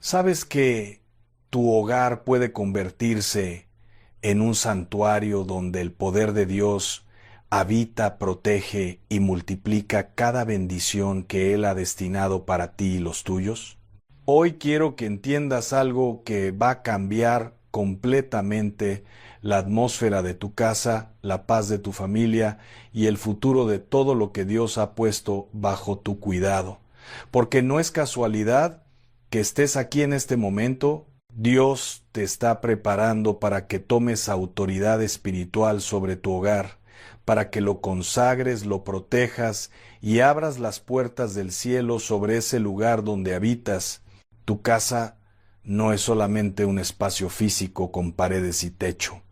¿Sabes que tu hogar puede convertirse en un santuario donde el poder de Dios habita, protege y multiplica cada bendición que Él ha destinado para ti y los tuyos? Hoy quiero que entiendas algo que va a cambiar completamente la atmósfera de tu casa, la paz de tu familia y el futuro de todo lo que Dios ha puesto bajo tu cuidado. Porque no es casualidad que estés aquí en este momento. Dios te está preparando para que tomes autoridad espiritual sobre tu hogar, para que lo consagres, lo protejas y abras las puertas del cielo sobre ese lugar donde habitas. Tu casa no es solamente un espacio físico con paredes y techo.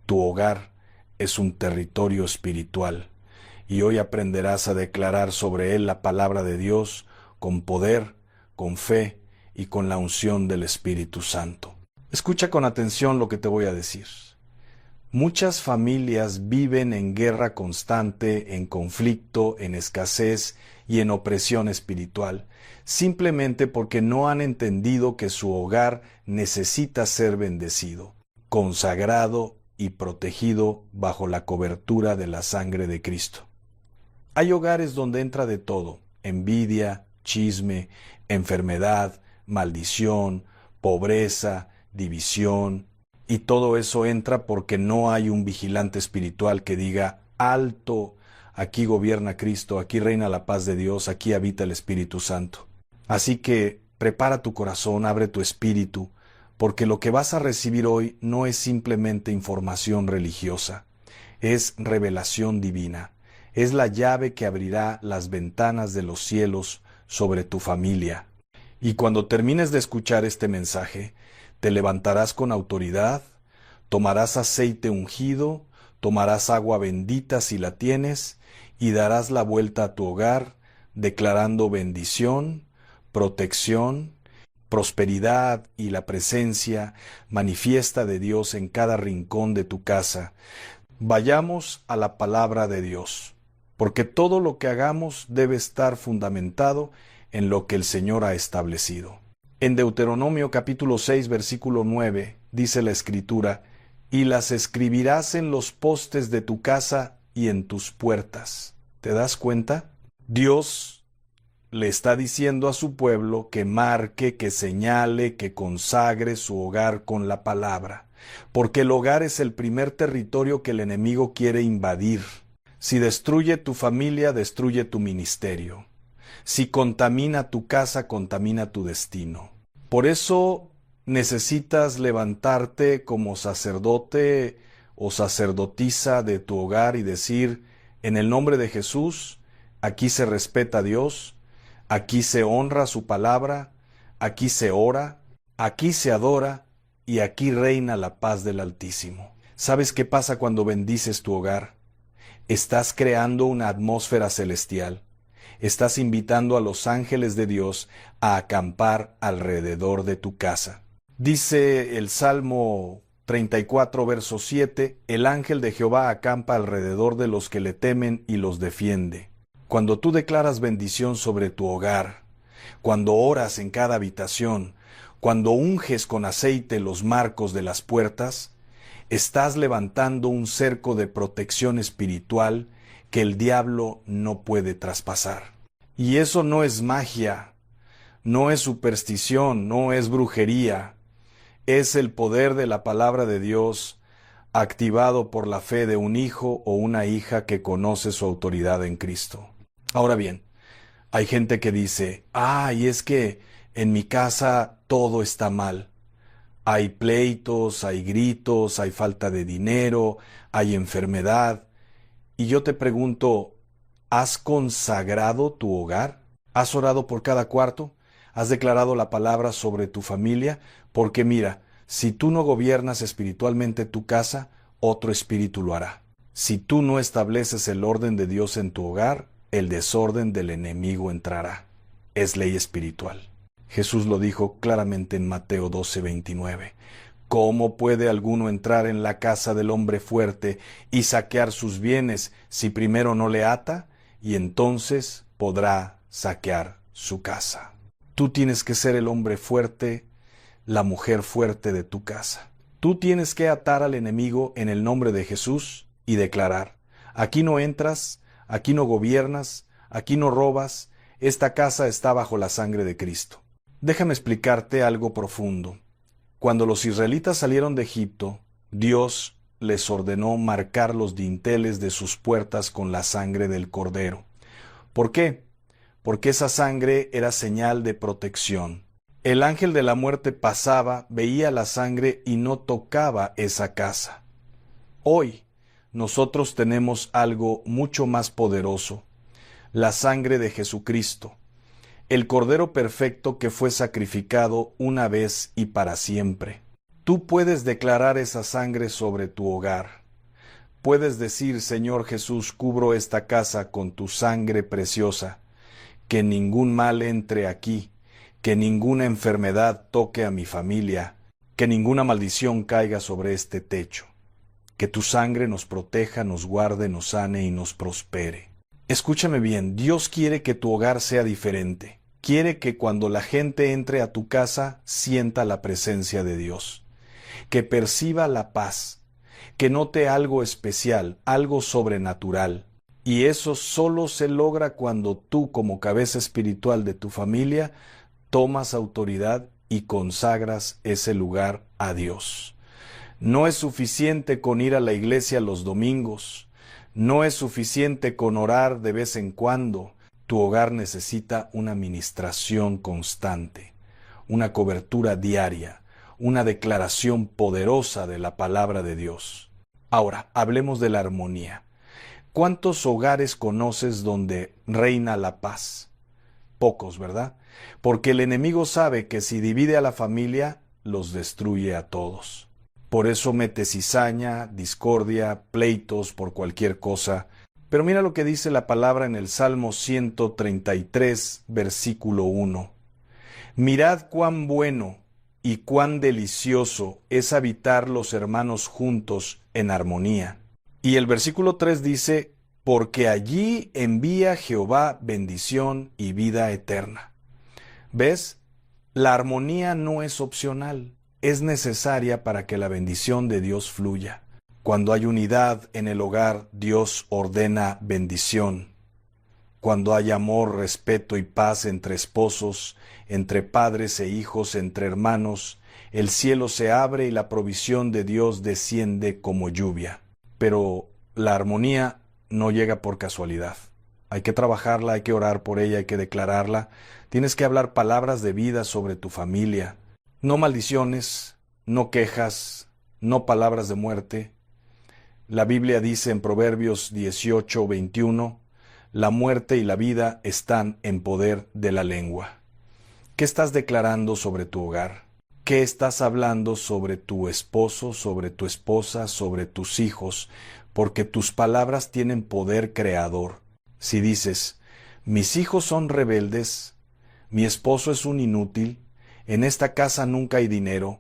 Tu hogar es un territorio espiritual, y hoy aprenderás a declarar sobre él la palabra de Dios con poder, con fe y con la unción del Espíritu Santo. Escucha con atención lo que te voy a decir. Muchas familias viven en guerra constante, en conflicto, en escasez y en opresión espiritual, simplemente porque no han entendido que su hogar necesita ser bendecido, consagrado y protegido bajo la cobertura de la sangre de Cristo. Hay hogares donde entra de todo: envidia, chisme, enfermedad, maldición, pobreza, división, y todo eso entra porque no hay un vigilante espiritual que diga: alto, aquí gobierna Cristo, aquí reina la paz de Dios, aquí habita el Espíritu Santo. Así que prepara tu corazón, abre tu espíritu, porque lo que vas a recibir hoy no es simplemente información religiosa, es revelación divina. Es la llave que abrirá las ventanas de los cielos sobre tu familia. Y cuando termines de escuchar este mensaje, te levantarás con autoridad, tomarás aceite ungido, tomarás agua bendita si la tienes, y darás la vuelta a tu hogar, declarando bendición, protección, prosperidad y la presencia manifiesta de Dios en cada rincón de tu casa. Vayamos a la palabra de Dios, porque todo lo que hagamos debe estar fundamentado en lo que el Señor ha establecido. En Deuteronomio capítulo 6, versículo 9, dice la Escritura: y las escribirás en los postes de tu casa y en tus puertas. ¿Te das cuenta? Dios le está diciendo a su pueblo que marque, que señale, que consagre su hogar con la palabra, porque el hogar es el primer territorio que el enemigo quiere invadir. Si destruye tu familia, destruye tu ministerio. Si contamina tu casa, contamina tu destino. Por eso necesitas levantarte como sacerdote o sacerdotisa de tu hogar y decir: en el nombre de Jesús, aquí se respeta a Dios, aquí se honra su palabra, aquí se ora, aquí se adora y aquí reina la paz del Altísimo. ¿Sabes qué pasa cuando bendices tu hogar? Estás creando una atmósfera celestial. Estás invitando a los ángeles de Dios a acampar alrededor de tu casa. Dice el Salmo 34, verso 7, el ángel de Jehová acampa alrededor de los que le temen y los defiende. Cuando tú declaras bendición sobre tu hogar, cuando oras en cada habitación, cuando unges con aceite los marcos de las puertas, estás levantando un cerco de protección espiritual que el diablo no puede traspasar. Y eso no es magia, no es superstición, no es brujería, es el poder de la palabra de Dios activado por la fe de un hijo o una hija que conoce su autoridad en Cristo. Ahora bien, hay gente que dice: y es que en mi casa todo está mal. Hay pleitos, hay gritos, hay falta de dinero, hay enfermedad. Y yo te pregunto: ¿has consagrado tu hogar? ¿Has orado por cada cuarto? ¿Has declarado la palabra sobre tu familia? Porque mira, si tú no gobiernas espiritualmente tu casa, otro espíritu lo hará. Si tú no estableces el orden de Dios en tu hogar, el desorden del enemigo entrará. Es ley espiritual. Jesús lo dijo claramente en Mateo 12:29. ¿Cómo puede alguno entrar en la casa del hombre fuerte y saquear sus bienes si primero no le ata? Y entonces podrá saquear su casa. Tú tienes que ser el hombre fuerte la mujer fuerte de tu casa. Tú tienes que atar al enemigo en el nombre de Jesús y declarar: aquí no entras, aquí no gobiernas, aquí no robas, esta casa está bajo la sangre de Cristo. Déjame explicarte algo profundo. Cuando los israelitas salieron de Egipto, Dios les ordenó marcar los dinteles de sus puertas con la sangre del Cordero. ¿Por qué? Porque esa sangre era señal de protección. El ángel de la muerte pasaba, veía la sangre y no tocaba esa casa. Hoy, nosotros tenemos algo mucho más poderoso: la sangre de Jesucristo, el Cordero perfecto que fue sacrificado una vez y para siempre. Tú puedes declarar esa sangre sobre tu hogar. Puedes decir: Señor Jesús, cubro esta casa con tu sangre preciosa, que ningún mal entre aquí, que ninguna enfermedad toque a mi familia, que ninguna maldición caiga sobre este techo, que tu sangre nos proteja, nos guarde, nos sane y nos prospere. Escúchame bien, Dios quiere que tu hogar sea diferente. Quiere que cuando la gente entre a tu casa sienta la presencia de Dios, que perciba la paz, que note algo especial, algo sobrenatural. Y eso solo se logra cuando tú, como cabeza espiritual de tu familia, tomas autoridad y consagras ese lugar a Dios. No es suficiente con ir a la iglesia los domingos. No es suficiente con orar de vez en cuando. Tu hogar necesita una ministración constante, una cobertura diaria, una declaración poderosa de la palabra de Dios. Ahora, hablemos de la armonía. ¿Cuántos hogares conoces donde reina la paz? Pocos, ¿verdad? Porque el enemigo sabe que si divide a la familia, los destruye a todos. Por eso mete cizaña, discordia, pleitos por cualquier cosa. Pero mira lo que dice la palabra en el Salmo 133, versículo 1. Mirad cuán bueno y cuán delicioso es habitar los hermanos juntos en armonía. Y el versículo 3 dice: porque allí envía Jehová bendición y vida eterna. ¿Ves? La armonía no es opcional, es necesaria para que la bendición de Dios fluya. Cuando hay unidad en el hogar, Dios ordena bendición. Cuando hay amor, respeto y paz entre esposos, entre padres e hijos, entre hermanos, el cielo se abre y la provisión de Dios desciende como lluvia. Pero la armonía no llega por casualidad. Hay que trabajarla, hay que orar por ella, hay que declararla. Tienes que hablar palabras de vida sobre tu familia. No maldiciones, no quejas, no palabras de muerte. La Biblia dice en Proverbios 18:21, la muerte y la vida están en poder de la lengua. ¿Qué estás declarando sobre tu hogar? ¿Qué estás hablando sobre tu esposo, sobre tu esposa, sobre tus hijos? Porque tus palabras tienen poder creador. Si dices: mis hijos son rebeldes, mi esposo es un inútil, en esta casa nunca hay dinero,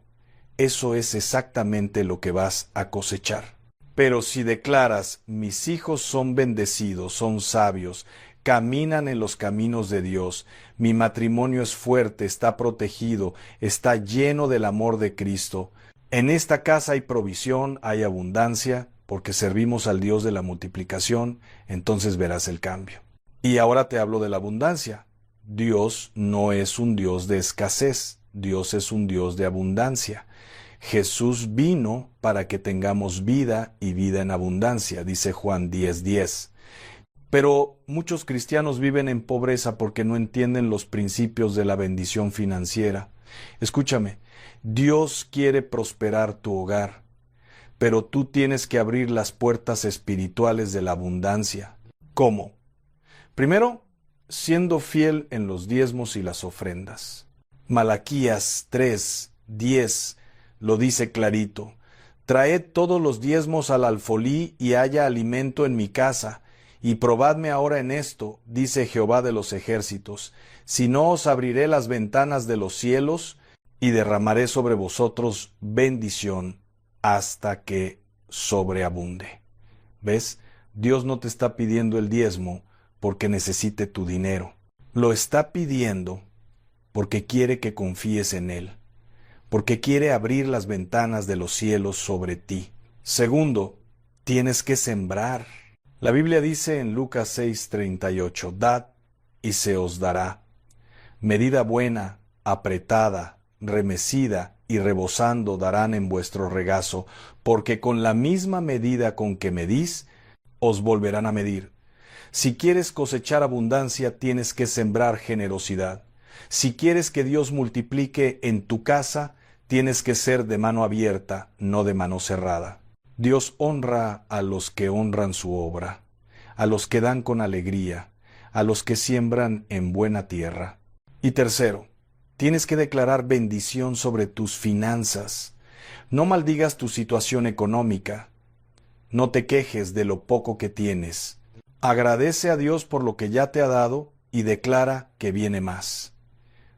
eso es exactamente lo que vas a cosechar. Pero si declaras: mis hijos son bendecidos, son sabios, caminan en los caminos de Dios, mi matrimonio es fuerte, está protegido, está lleno del amor de Cristo, en esta casa hay provisión, hay abundancia, porque servimos al Dios de la multiplicación, entonces verás el cambio. Y ahora te hablo de la abundancia. Dios no es un Dios de escasez, Dios es un Dios de abundancia. Jesús vino para que tengamos vida y vida en abundancia, dice Juan 10:10. Pero muchos cristianos viven en pobreza porque no entienden los principios de la bendición financiera. Escúchame, Dios quiere prosperar tu hogar, pero tú tienes que abrir las puertas espirituales de la abundancia. ¿Cómo? Primero, siendo fiel en los diezmos y las ofrendas. Malaquías 3:10 lo dice clarito: traed todos los diezmos al alfolí y haya alimento en mi casa, y probadme ahora en esto, dice Jehová de los ejércitos, si no os abriré las ventanas de los cielos y derramaré sobre vosotros bendición hasta que sobreabunde. ¿Ves? Dios no te está pidiendo el diezmo porque necesite tu dinero. Lo está pidiendo porque quiere que confíes en Él, porque quiere abrir las ventanas de los cielos sobre ti. Segundo, tienes que sembrar. La Biblia dice en Lucas 6:38, dad y se os dará. Medida buena, apretada, remecida y rebosando darán en vuestro regazo, porque con la misma medida con que medís, os volverán a medir. Si quieres cosechar abundancia, tienes que sembrar generosidad. Si quieres que Dios multiplique en tu casa, tienes que ser de mano abierta, no de mano cerrada. Dios honra a los que honran su obra, a los que dan con alegría, a los que siembran en buena tierra. Y tercero, tienes que declarar bendición sobre tus finanzas. No maldigas tu situación económica. No te quejes de lo poco que tienes. Agradece a Dios por lo que ya te ha dado y declara que viene más.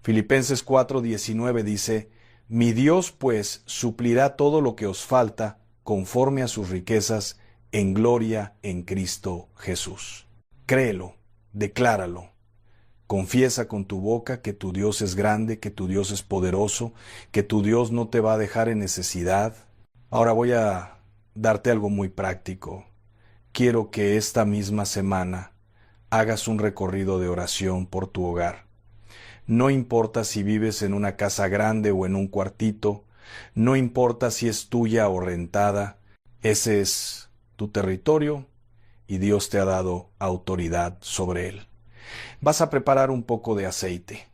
Filipenses 4:19 dice, mi Dios pues suplirá todo lo que os falta conforme a sus riquezas en gloria en Cristo Jesús. Créelo, decláralo. Confiesa con tu boca que tu Dios es grande, que tu Dios es poderoso, que tu Dios no te va a dejar en necesidad. Ahora voy a darte algo muy práctico. Quiero que esta misma semana hagas un recorrido de oración por tu hogar. No importa si vives en una casa grande o en un cuartito, no importa si es tuya o rentada, ese es tu territorio y Dios te ha dado autoridad sobre él. Vas a preparar un poco de aceite.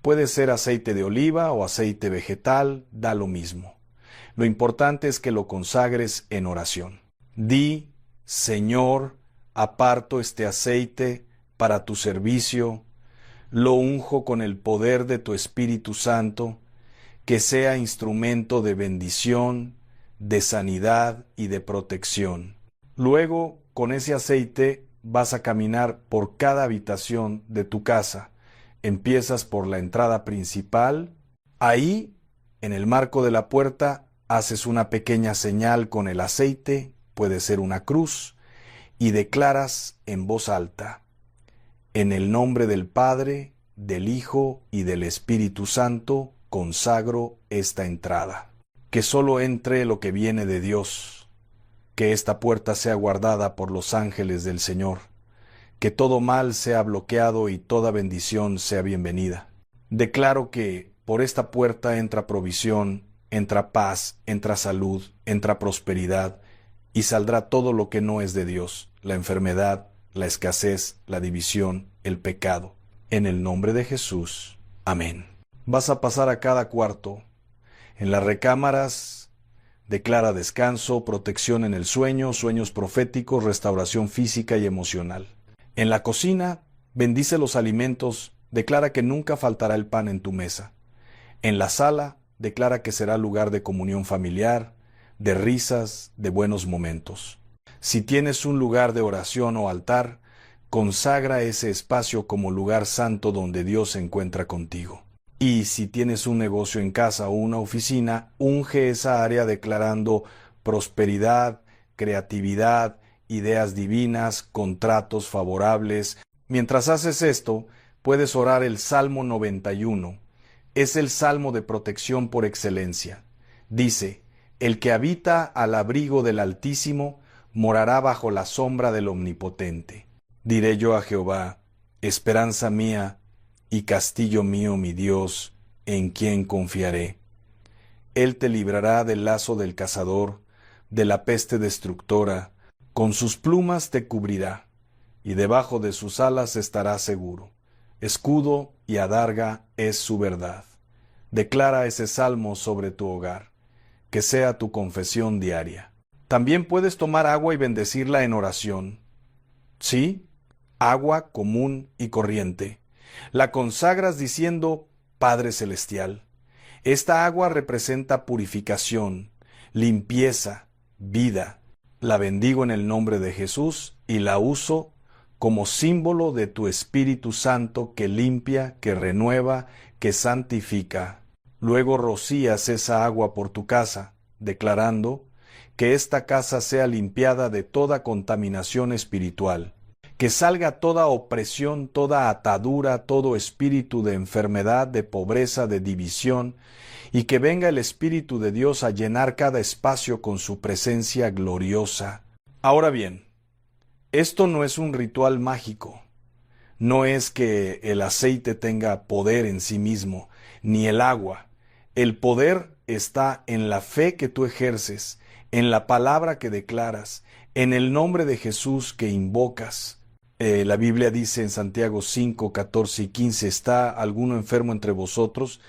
Puede ser aceite de oliva o aceite vegetal, da lo mismo. Lo importante es que lo consagres en oración. Di, Señor, aparto este aceite para tu servicio, lo unjo con el poder de tu Espíritu Santo, que sea instrumento de bendición, de sanidad y de protección. Luego, con ese aceite, vas a caminar por cada habitación de tu casa. Empiezas por la entrada principal. Ahí, en el marco de la puerta, haces una pequeña señal con el aceite, puede ser una cruz, y declaras en voz alta, en el nombre del Padre, del Hijo y del Espíritu Santo, consagro esta entrada. Que solo entre lo que viene de Dios, que esta puerta sea guardada por los ángeles del Señor, que todo mal sea bloqueado y toda bendición sea bienvenida. Declaro que por esta puerta entra provisión, entra paz, entra salud, entra prosperidad, y saldrá todo lo que no es de Dios, la enfermedad, la escasez, la división, el pecado. En el nombre de Jesús. Amén. Vas a pasar a cada cuarto. En las recámaras, declara descanso, protección en el sueño, sueños proféticos, restauración física y emocional. En la cocina, bendice los alimentos, declara que nunca faltará el pan en tu mesa. En la sala, declara que será lugar de comunión familiar, de risas, de buenos momentos. Si tienes un lugar de oración o altar, consagra ese espacio como lugar santo donde Dios se encuentra contigo. Y si tienes un negocio en casa o una oficina, unge esa área declarando prosperidad, creatividad, ideas divinas, contratos favorables. Mientras haces esto, puedes orar el Salmo 91. Es el salmo de protección por excelencia. Dice, el que habita al abrigo del Altísimo morará bajo la sombra del Omnipotente. Diré yo a Jehová, esperanza mía y castillo mío, mi Dios, en quien confiaré. Él te librará del lazo del cazador, de la peste destructora, con sus plumas te cubrirá, y debajo de sus alas estarás seguro. Escudo y adarga es su verdad. Declara ese salmo sobre tu hogar, que sea tu confesión diaria. También puedes tomar agua y bendecirla en oración. Sí, agua común y corriente. La consagras diciendo, Padre Celestial. Esta agua representa purificación, limpieza, vida. La bendigo en el nombre de Jesús y la uso como símbolo de tu Espíritu Santo que limpia, que renueva, que santifica. Luego rocías esa agua por tu casa, declarando que esta casa sea limpiada de toda contaminación espiritual, Que salga toda opresión, toda atadura, todo espíritu de enfermedad, de pobreza, de división, y que venga el Espíritu de Dios a llenar cada espacio con su presencia gloriosa. Ahora bien, esto no es un ritual mágico. No es que el aceite tenga poder en sí mismo, ni el agua. El poder está en la fe que tú ejerces, en la palabra que declaras, en el nombre de Jesús que invocas. La Biblia dice en Santiago 5, 14 y 15, ¿está alguno enfermo entre vosotros?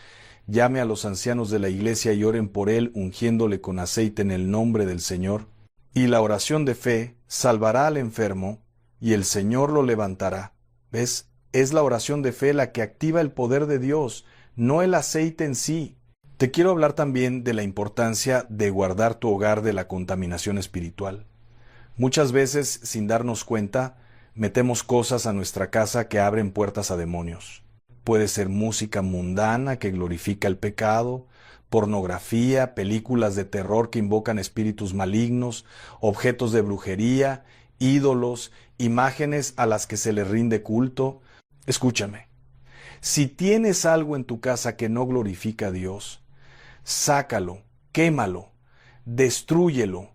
Llame a los ancianos de la iglesia y oren por él, ungiéndole con aceite en el nombre del Señor. Y la oración de fe salvará al enfermo, y el Señor lo levantará. ¿Ves? Es la oración de fe la que activa el poder de Dios, no el aceite en sí. Te quiero hablar también de la importancia de guardar tu hogar de la contaminación espiritual. Muchas veces, sin darnos cuenta, metemos cosas a nuestra casa que abren puertas a demonios. Puede ser música mundana que glorifica el pecado, pornografía, películas de terror que invocan espíritus malignos, objetos de brujería, ídolos, imágenes a las que se le rinde culto. Escúchame, si tienes algo en tu casa que no glorifica a Dios, sácalo, quémalo, destrúyelo,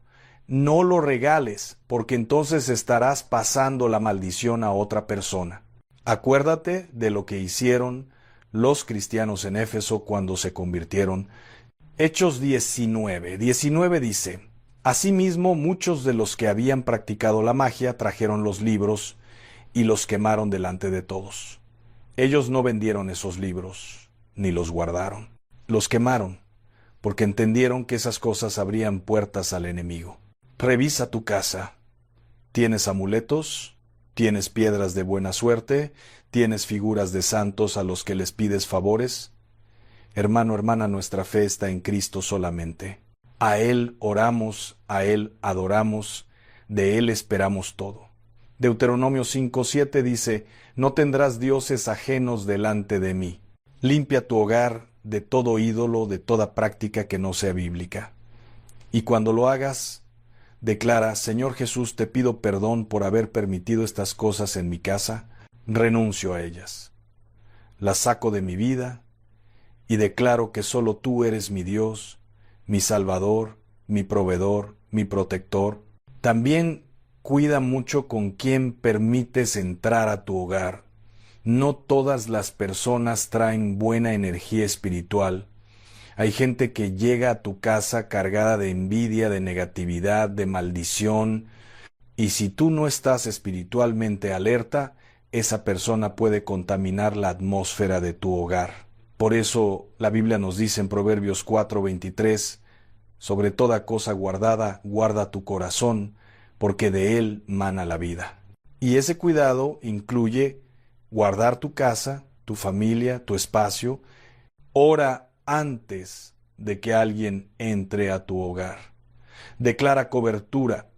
no lo regales, porque entonces estarás pasando la maldición a otra persona. Acuérdate de lo que hicieron los cristianos en Éfeso cuando se convirtieron. Hechos 19 dice: Asimismo, muchos de los que habían practicado la magia trajeron los libros y los quemaron delante de todos. Ellos no vendieron esos libros, ni los guardaron. Los quemaron, porque entendieron que esas cosas abrían puertas al enemigo. Revisa tu casa. ¿Tienes amuletos? ¿Tienes piedras de buena suerte? ¿Tienes figuras de santos a los que les pides favores? Hermano, hermana, nuestra fe está en Cristo solamente. A Él oramos, a Él adoramos, de Él esperamos todo. Deuteronomio 5:7 dice: No tendrás dioses ajenos delante de mí. Limpia tu hogar de todo ídolo, de toda práctica que no sea bíblica. Y cuando lo hagas, declara: Señor Jesús, te pido perdón por haber permitido estas cosas en mi casa, renuncio a ellas. Las saco de mi vida y declaro que solo tú eres mi Dios, mi Salvador, mi proveedor, mi protector. También cuida mucho con quién permites entrar a tu hogar. No todas las personas traen buena energía espiritual. Hay gente que llega a tu casa cargada de envidia, de negatividad, de maldición, y si tú no estás espiritualmente alerta, esa persona puede contaminar la atmósfera de tu hogar. Por eso la Biblia nos dice en Proverbios 4:23, sobre toda cosa guardada, guarda tu corazón, porque de él mana la vida. Y ese cuidado incluye guardar tu casa, tu familia, tu espacio. Ora antes de que alguien entre a tu hogar. Declara cobertura.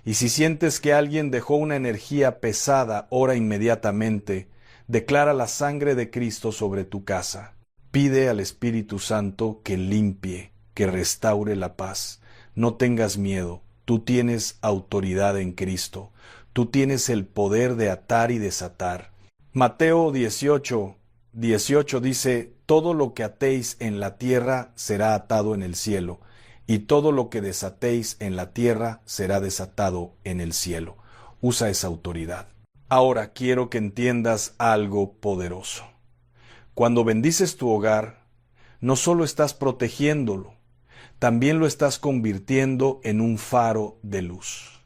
Y si sientes que alguien dejó una energía pesada, ora inmediatamente. Declara la sangre de Cristo sobre tu casa. Pide al Espíritu Santo que limpie, que restaure la paz. No tengas miedo. Tú tienes autoridad en Cristo. Tú tienes el poder de atar y desatar. Mateo 18:18 dice: Todo lo que atéis en la tierra será atado en el cielo, y todo lo que desatéis en la tierra será desatado en el cielo. Usa esa autoridad. Ahora quiero que entiendas algo poderoso. Cuando bendices tu hogar, no solo estás protegiéndolo, también lo estás convirtiendo en un faro de luz.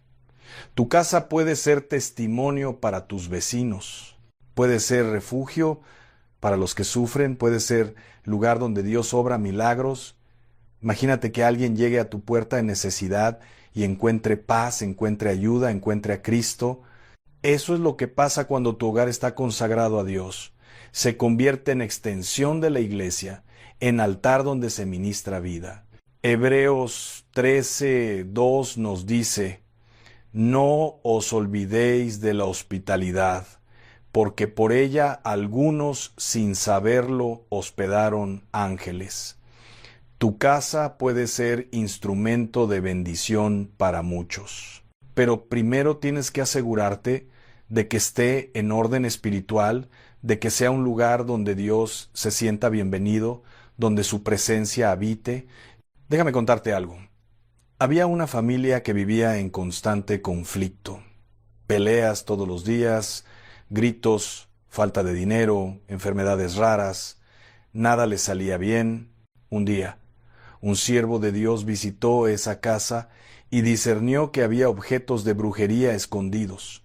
Tu casa puede ser testimonio para tus vecinos, puede ser refugio para los que sufren, puede ser lugar donde Dios obra milagros. Imagínate que alguien llegue a tu puerta en necesidad y encuentre paz, encuentre ayuda, encuentre a Cristo. Eso es lo que pasa cuando tu hogar está consagrado a Dios. Se convierte en extensión de la iglesia, en altar donde se ministra vida. Hebreos 13:2 nos dice: No os olvidéis de la hospitalidad, porque por ella algunos, sin saberlo, hospedaron ángeles. Tu casa puede ser instrumento de bendición para muchos. Pero primero tienes que asegurarte de que esté en orden espiritual, de que sea un lugar donde Dios se sienta bienvenido, donde su presencia habite. Déjame contarte algo. Había una familia que vivía en constante conflicto. Peleas todos los días, gritos, falta de dinero, enfermedades raras, nada les salía bien. Un día, un siervo de Dios visitó esa casa y discernió que había objetos de brujería escondidos.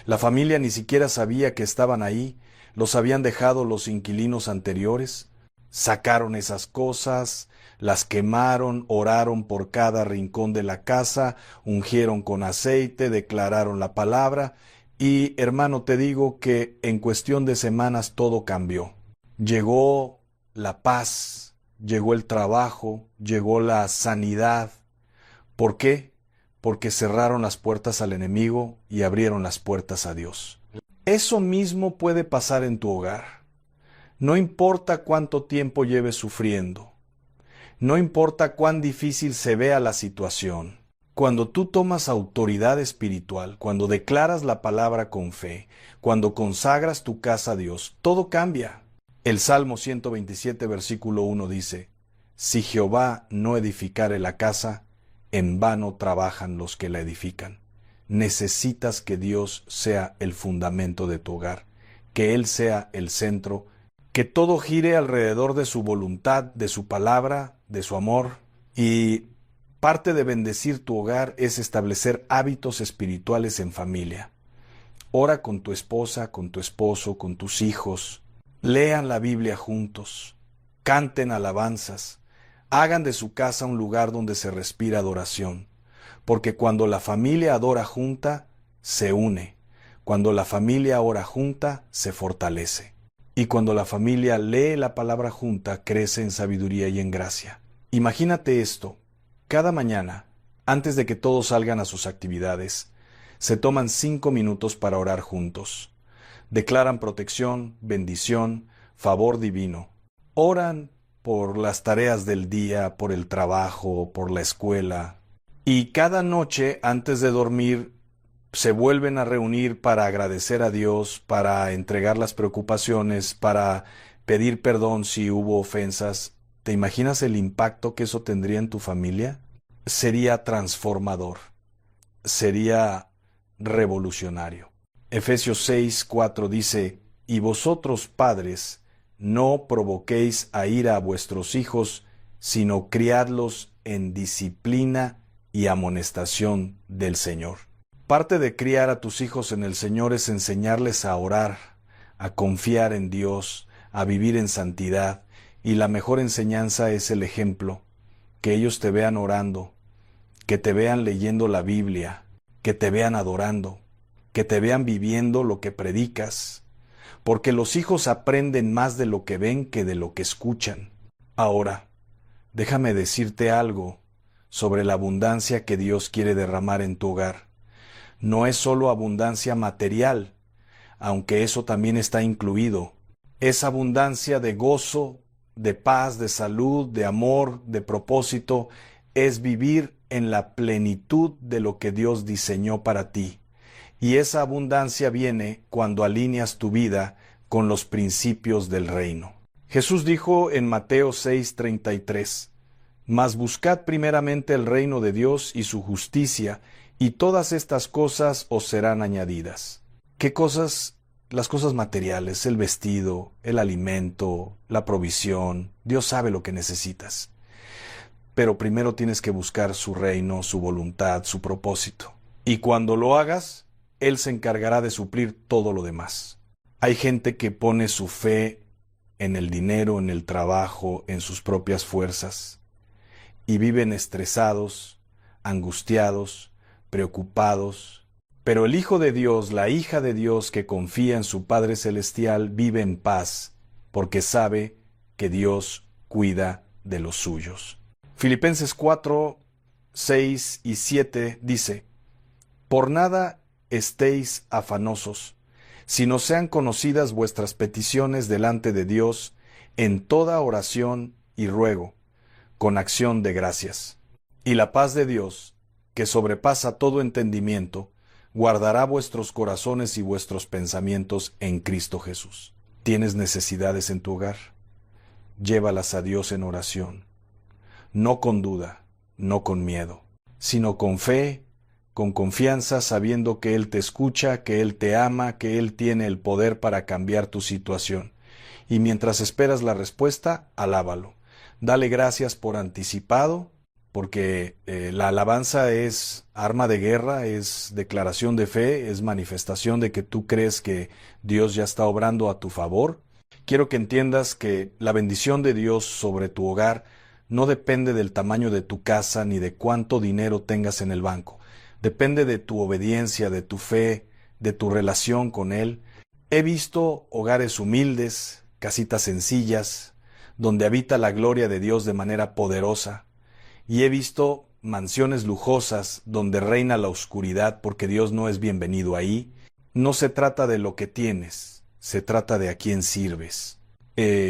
La familia ni siquiera sabía que estaban ahí, los habían dejado los inquilinos anteriores. Sacaron esas cosas, las quemaron, oraron por cada rincón de la casa, ungieron con aceite, declararon la palabra y, hermano, te digo que en cuestión de semanas todo cambió. Llegó la paz, llegó el trabajo, llegó la sanidad. ¿Por qué? Porque cerraron las puertas al enemigo y abrieron las puertas a Dios. Eso mismo puede pasar en tu hogar. No importa cuánto tiempo lleves sufriendo, no importa cuán difícil se vea la situación, cuando tú tomas autoridad espiritual, cuando declaras la palabra con fe, cuando consagras tu casa a Dios, todo cambia. El Salmo 127, versículo 1 dice, «Si Jehová no edificare la casa, en vano trabajan los que la edifican». Necesitas que Dios sea el fundamento de tu hogar, que Él sea el centro, que todo gire alrededor de su voluntad, de su palabra, de su amor. Y parte de bendecir tu hogar es establecer hábitos espirituales en familia. Ora con tu esposa, con tu esposo, con tus hijos. Lean la Biblia juntos. Canten alabanzas. Hagan de su casa un lugar donde se respira adoración. Porque cuando la familia adora junta, se une. Cuando la familia ora junta, se fortalece. Y cuando la familia lee la palabra junta, crece en sabiduría y en gracia. Imagínate esto. Cada mañana, antes de que todos salgan a sus actividades, se toman 5 minutos para orar juntos. Declaran protección, bendición, favor divino. Oran por las tareas del día, por el trabajo, por la escuela. Y cada noche, antes de dormir, se vuelven a reunir para agradecer a Dios, para entregar las preocupaciones, para pedir perdón si hubo ofensas. ¿Te imaginas el impacto que eso tendría en tu familia? Sería transformador, sería revolucionario. Efesios 6:4 dice, «Y vosotros, padres, no provoquéis a ira a vuestros hijos, sino criadlos en disciplina y amonestación del Señor». Parte de criar a tus hijos en el Señor es enseñarles a orar, a confiar en Dios, a vivir en santidad, y la mejor enseñanza es el ejemplo, que ellos te vean orando, que te vean leyendo la Biblia, que te vean adorando, que te vean viviendo lo que predicas, porque los hijos aprenden más de lo que ven que de lo que escuchan. Ahora, déjame decirte algo sobre la abundancia que Dios quiere derramar en tu hogar. No es solo abundancia material, aunque eso también está incluido. Es abundancia de gozo, de paz, de salud, de amor, de propósito. Es vivir en la plenitud de lo que Dios diseñó para ti. Y esa abundancia viene cuando alineas tu vida con los principios del reino. Jesús dijo en Mateo 6:33, «Mas buscad primeramente el reino de Dios y su justicia, y todas estas cosas os serán añadidas». ¿Qué cosas? Las cosas materiales, el vestido, el alimento, la provisión. Dios sabe lo que necesitas. Pero primero tienes que buscar su reino, su voluntad, su propósito. Y cuando lo hagas, Él se encargará de suplir todo lo demás. Hay gente que pone su fe en el dinero, en el trabajo, en sus propias fuerzas, y viven estresados, angustiados, preocupados, pero el Hijo de Dios, la hija de Dios que confía en su Padre Celestial, vive en paz, porque sabe que Dios cuida de los suyos. Filipenses 4, 6 y 7 dice, «Por nada estéis afanosos, sino sean conocidas vuestras peticiones delante de Dios en toda oración y ruego, con acción de gracias. Y la paz de Dios, que sobrepasa todo entendimiento, guardará vuestros corazones y vuestros pensamientos en Cristo Jesús. ¿Tienes necesidades en tu hogar? Llévalas a Dios en oración, no con duda, no con miedo, sino con fe, con confianza, sabiendo que Él te escucha, que Él te ama, que Él tiene el poder para cambiar tu situación. Y mientras esperas la respuesta, alábalo. Dale gracias por anticipado, porque la alabanza es arma de guerra, es declaración de fe, es manifestación de que tú crees que Dios ya está obrando a tu favor. Quiero que entiendas que la bendición de Dios sobre tu hogar no depende del tamaño de tu casa ni de cuánto dinero tengas en el banco. Depende de tu obediencia, de tu fe, de tu relación con Él. He visto hogares humildes, casitas sencillas, donde habita la gloria de Dios de manera poderosa. Y he visto mansiones lujosas donde reina la oscuridad porque Dios no es bienvenido ahí. No se trata de lo que tienes, se trata de a quién sirves.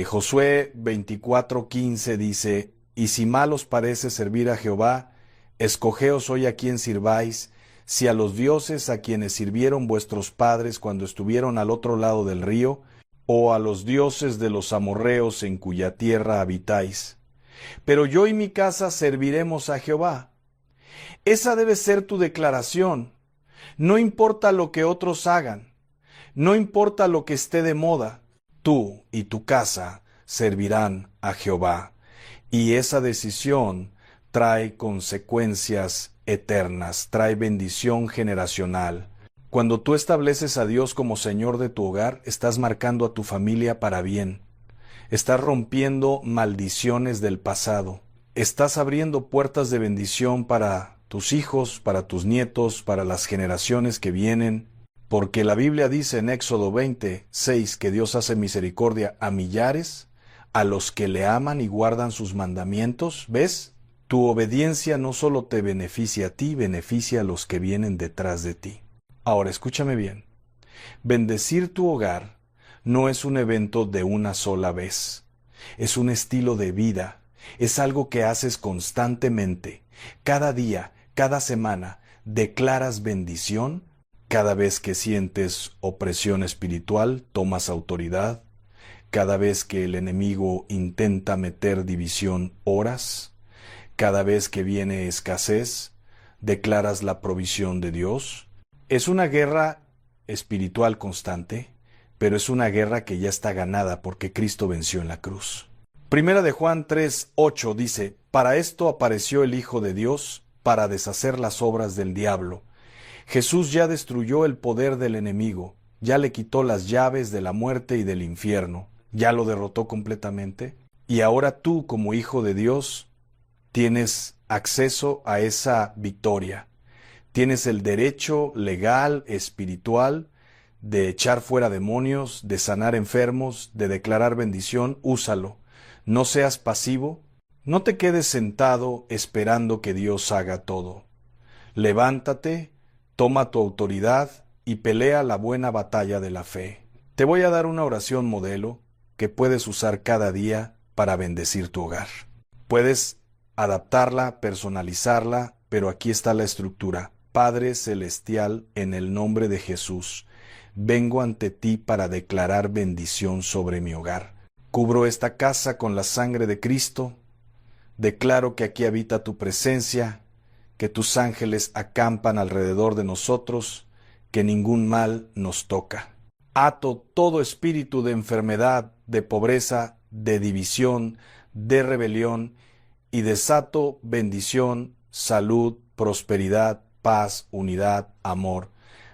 Josué 24:15 dice, «Y si mal os parece servir a Jehová, escogeos hoy a quién sirváis, si a los dioses a quienes sirvieron vuestros padres cuando estuvieron al otro lado del río, o a los dioses de los amorreos en cuya tierra habitáis. Pero yo y mi casa serviremos a Jehová». Esa debe ser tu declaración. No importa lo que otros hagan, no importa lo que esté de moda, tú y tu casa servirán a Jehová. Y esa decisión trae consecuencias eternas, trae bendición generacional. Cuando tú estableces a Dios como Señor de tu hogar, estás marcando a tu familia para bien. Estás rompiendo maldiciones del pasado. Estás abriendo puertas de bendición para tus hijos, para tus nietos, para las generaciones que vienen. Porque la Biblia dice en Éxodo 20:6 que Dios hace misericordia a millares, a los que le aman y guardan sus mandamientos. ¿Ves? Tu obediencia no solo te beneficia a ti, beneficia a los que vienen detrás de ti. Ahora, escúchame bien. Bendecir tu hogar no es un evento de una sola vez. Es un estilo de vida. Es algo que haces constantemente. Cada día, cada semana, declaras bendición. Cada vez que sientes opresión espiritual, tomas autoridad. Cada vez que el enemigo intenta meter división, oras. Cada vez que viene escasez, declaras la provisión de Dios. Es una guerra espiritual constante, pero es una guerra que ya está ganada porque Cristo venció en la cruz. Primera de Juan 3:8 dice, «Para esto apareció el Hijo de Dios, para deshacer las obras del diablo». Jesús ya destruyó el poder del enemigo, ya le quitó las llaves de la muerte y del infierno, ya lo derrotó completamente, y ahora tú, como hijo de Dios, tienes acceso a esa victoria. Tienes el derecho legal, espiritual, de echar fuera demonios, de sanar enfermos, de declarar bendición. Úsalo. No seas pasivo. No te quedes sentado esperando que Dios haga todo. Levántate, toma tu autoridad y pelea la buena batalla de la fe. Te voy a dar una oración modelo que puedes usar cada día para bendecir tu hogar. Puedes adaptarla, personalizarla, pero aquí está la estructura. Padre Celestial, en el nombre de Jesús, vengo ante ti para declarar bendición sobre mi hogar. Cubro esta casa con la sangre de Cristo. Declaro que aquí habita tu presencia, que tus ángeles acampan alrededor de nosotros, que ningún mal nos toca. Ato todo espíritu de enfermedad, de pobreza, de división, de rebelión, y desato bendición, salud, prosperidad, paz, unidad, amor.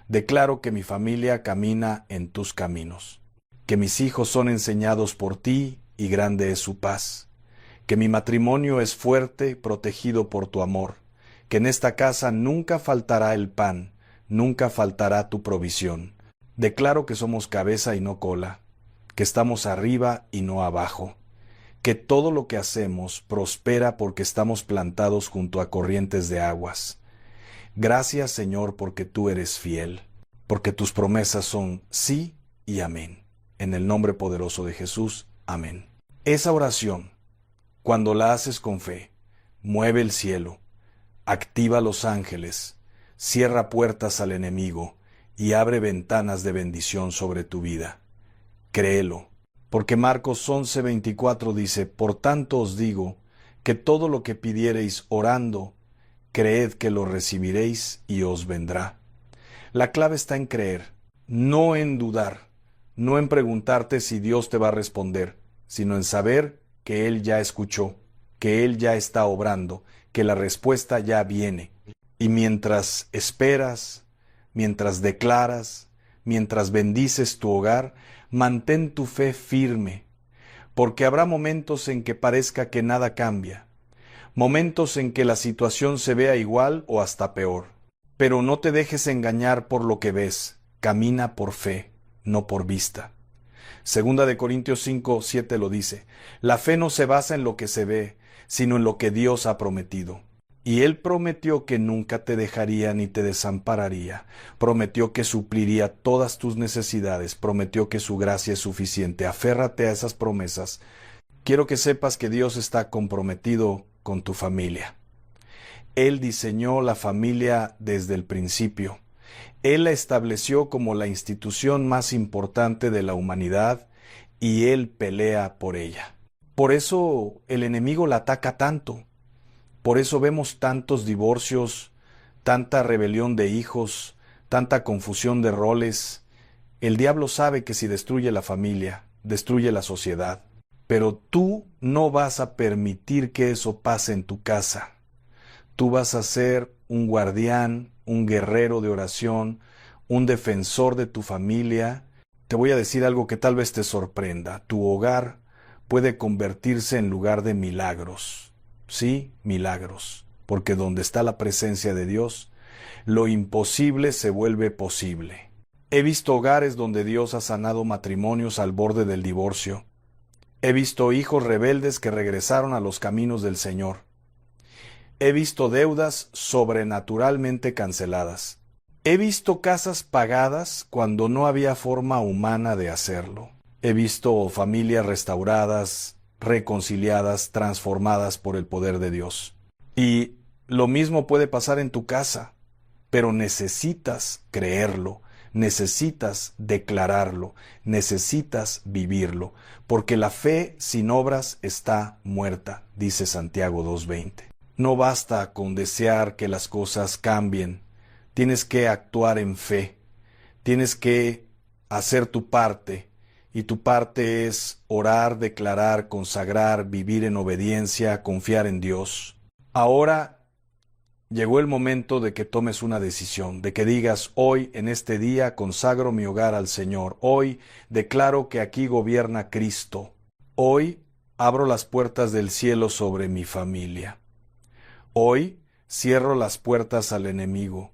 Declaro que mi familia camina en tus caminos, que mis hijos son enseñados por ti y grande es su paz, que mi matrimonio es fuerte, protegido por tu amor, que en esta casa nunca faltará el pan, nunca faltará tu provisión. Declaro que somos cabeza y no cola, que estamos arriba y no abajo, que todo lo que hacemos prospera porque estamos plantados junto a corrientes de aguas. Gracias, Señor, porque tú eres fiel, porque tus promesas son sí y amén. En el nombre poderoso de Jesús, amén. Esa oración, cuando la haces con fe, mueve el cielo, activa los ángeles, cierra puertas al enemigo y abre ventanas de bendición sobre tu vida. Créelo, porque Marcos 11:24 dice: por tanto os digo, que todo lo que pidiereis orando, creed que lo recibiréis y os vendrá. La clave está en creer, no en dudar, no en preguntarte si Dios te va a responder, sino en saber que Él ya escuchó, que Él ya está obrando, que la respuesta ya viene. Y mientras esperas, mientras declaras, mientras bendices tu hogar, mantén tu fe firme, porque habrá momentos en que parezca que nada cambia, momentos en que la situación se vea igual o hasta peor. Pero no te dejes engañar por lo que ves, camina por fe, no por vista. Segunda de Corintios 5:7 lo dice: la fe no se basa en lo que se ve, sino en lo que Dios ha prometido. Y Él prometió que nunca te dejaría ni te desampararía, prometió que supliría todas tus necesidades, prometió que su gracia es suficiente. Aférrate a esas promesas. Quiero que sepas que Dios está comprometido con tu familia. Él diseñó la familia desde el principio. Él la estableció como la institución más importante de la humanidad y Él pelea por ella. Por eso el enemigo la ataca tanto. Por eso vemos tantos divorcios, tanta rebelión de hijos, tanta confusión de roles. El diablo sabe que si destruye la familia, destruye la sociedad. Pero tú no vas a permitir que eso pase en tu casa. Tú vas a ser un guardián, un guerrero de oración, un defensor de tu familia. Te voy a decir algo que tal vez te sorprenda. Tu hogar puede convertirse en lugar de milagros. Sí, milagros. Porque donde está la presencia de Dios, lo imposible se vuelve posible. He visto hogares donde Dios ha sanado matrimonios al borde del divorcio. He visto hijos rebeldes que regresaron a los caminos del Señor. He visto deudas sobrenaturalmente canceladas. He visto casas pagadas cuando no había forma humana de hacerlo. He visto familias restauradas, reconciliadas, transformadas por el poder de Dios. Y lo mismo puede pasar en tu casa, pero necesitas creerlo, necesitas declararlo, necesitas vivirlo, porque la fe sin obras está muerta, dice Santiago 2:20. No basta con desear que las cosas cambien, tienes que actuar en fe, tienes que hacer tu parte, y tu parte es orar, declarar, consagrar, vivir en obediencia, confiar en Dios. Ahora llegó el momento de que tomes una decisión, de que digas: hoy, en este día, consagro mi hogar al Señor. Hoy declaro que aquí gobierna Cristo. Hoy abro las puertas del cielo sobre mi familia. Hoy cierro las puertas al enemigo.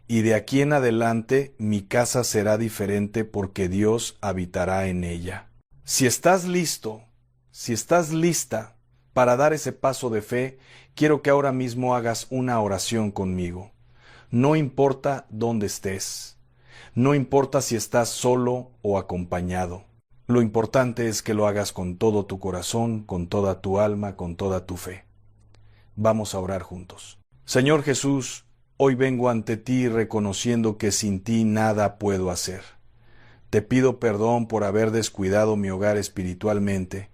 Y de aquí en adelante mi casa será diferente porque Dios habitará en ella. Si estás listo, si estás lista para dar ese paso de fe, quiero que ahora mismo hagas una oración conmigo. No importa dónde estés, no importa si estás solo o acompañado. Lo importante es que lo hagas con todo tu corazón, con toda tu alma, con toda tu fe. Vamos a orar juntos. Señor Jesús, hoy vengo ante ti reconociendo que sin ti nada puedo hacer. Te pido perdón por haber descuidado mi hogar espiritualmente,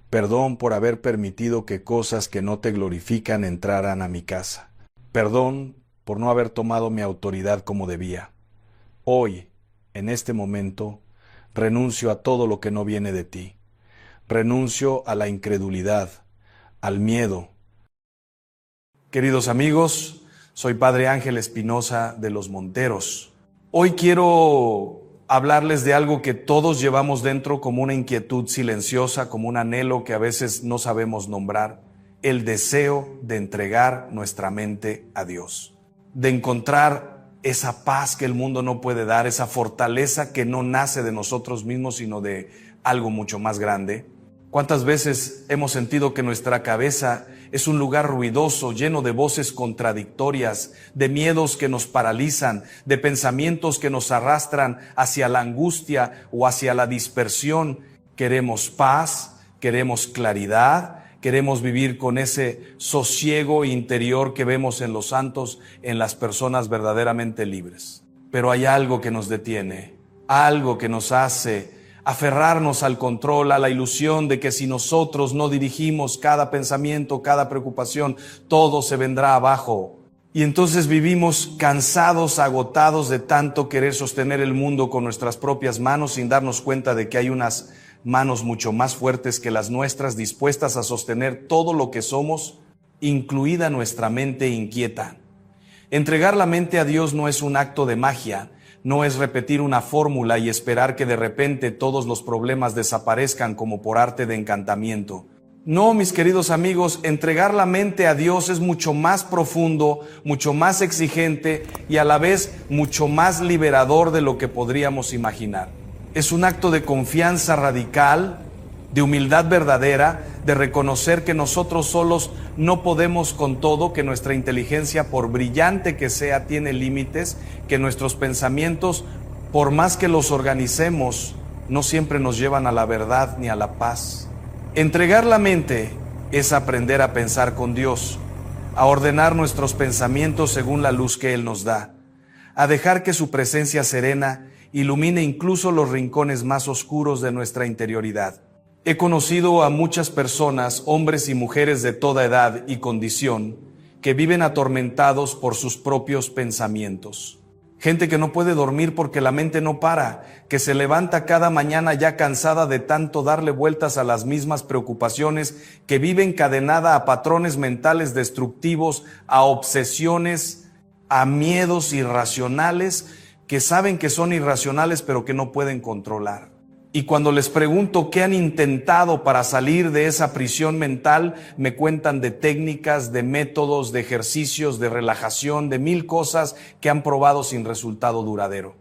perdón por haber permitido que cosas que no te glorifican entraran a mi casa, perdón por no haber tomado mi autoridad como debía. Hoy, en este momento, renuncio a todo lo que no viene de ti. Renuncio a la incredulidad, al miedo. Queridos amigos, soy Padre Ángel Espinosa de Los Monteros. Hoy quiero hablarles de algo que todos llevamos dentro como una inquietud silenciosa, como un anhelo que a veces no sabemos nombrar: el deseo de entregar nuestra mente a Dios, de encontrar esa paz que el mundo no puede dar, esa fortaleza que no nace de nosotros mismos, sino de algo mucho más grande. ¿Cuántas veces hemos sentido que nuestra cabeza es un lugar ruidoso, lleno de voces contradictorias, de miedos que nos paralizan, de pensamientos que nos arrastran hacia la angustia o hacia la dispersión? Queremos paz, queremos claridad, Queremos vivir con ese sosiego interior que vemos en los santos, en las personas verdaderamente libres. Pero hay algo que nos detiene, algo que nos hace aferrarnos al control, a la ilusión de que si nosotros no dirigimos cada pensamiento, cada preocupación, todo se vendrá abajo. Y entonces vivimos cansados, agotados de tanto querer sostener el mundo con nuestras propias manos sin darnos cuenta de que hay unas manos mucho más fuertes que las nuestras, dispuestas a sostener todo lo que somos, incluida nuestra mente inquieta. Entregar la mente a Dios no es un acto de magia, no es repetir una fórmula y esperar que de repente todos los problemas desaparezcan como por arte de encantamiento. No, mis queridos amigos, entregar la mente a Dios es mucho más profundo, mucho más exigente y a la vez mucho más liberador de lo que podríamos imaginar. Es un acto de confianza radical, de humildad verdadera, de reconocer que nosotros solos no podemos con todo, que nuestra inteligencia, por brillante que sea, tiene límites, que nuestros pensamientos, por más que los organicemos, no siempre nos llevan a la verdad ni a la paz. Entregar la mente es aprender a pensar con Dios, a ordenar nuestros pensamientos según la luz que Él nos da, a dejar que su presencia serena ilumine incluso los rincones más oscuros de nuestra interioridad. He conocido a muchas personas, hombres y mujeres de toda edad y condición, que viven atormentados por sus propios pensamientos. Gente que no puede dormir porque la mente no para, que se levanta cada mañana ya cansada de tanto darle vueltas a las mismas preocupaciones, que vive encadenada a patrones mentales destructivos, a obsesiones, a miedos irracionales, que saben que son irracionales pero que no pueden controlar. Y cuando les pregunto qué han intentado para salir de esa prisión mental, me cuentan de técnicas, de métodos, de ejercicios, de relajación, de 1000 cosas que han probado sin resultado duradero.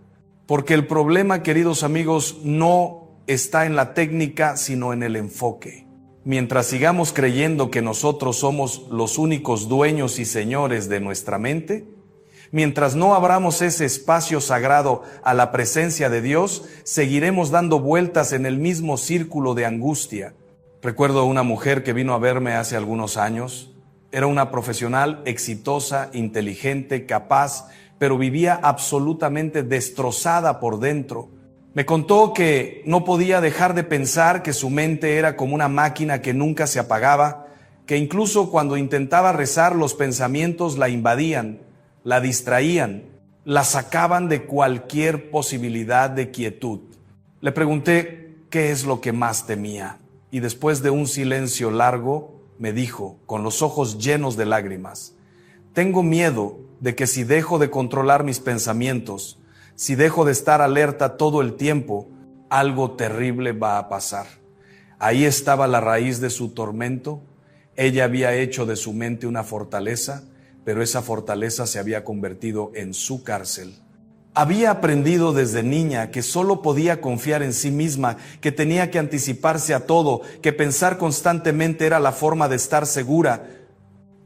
Porque el problema, queridos amigos, no está en la técnica, sino en el enfoque. Mientras sigamos creyendo que nosotros somos los únicos dueños y señores de nuestra mente, mientras no abramos ese espacio sagrado a la presencia de Dios, seguiremos dando vueltas en el mismo círculo de angustia. Recuerdo a una mujer que vino a verme hace algunos años. Era una profesional exitosa, inteligente, capaz, pero vivía absolutamente destrozada por dentro. Me contó que no podía dejar de pensar, que su mente era como una máquina que nunca se apagaba, que incluso cuando intentaba rezar los pensamientos la invadían, la distraían, la sacaban de cualquier posibilidad de quietud. Le pregunté qué es lo que más temía y después de un silencio largo me dijo, con los ojos llenos de lágrimas: tengo miedo de que si dejo de controlar mis pensamientos, si dejo de estar alerta todo el tiempo, algo terrible va a pasar. Ahí estaba la raíz de su tormento. Ella había hecho de su mente una fortaleza, pero esa fortaleza se había convertido en su cárcel. Había aprendido desde niña que solo podía confiar en sí misma, que tenía que anticiparse a todo, que pensar constantemente era la forma de estar segura.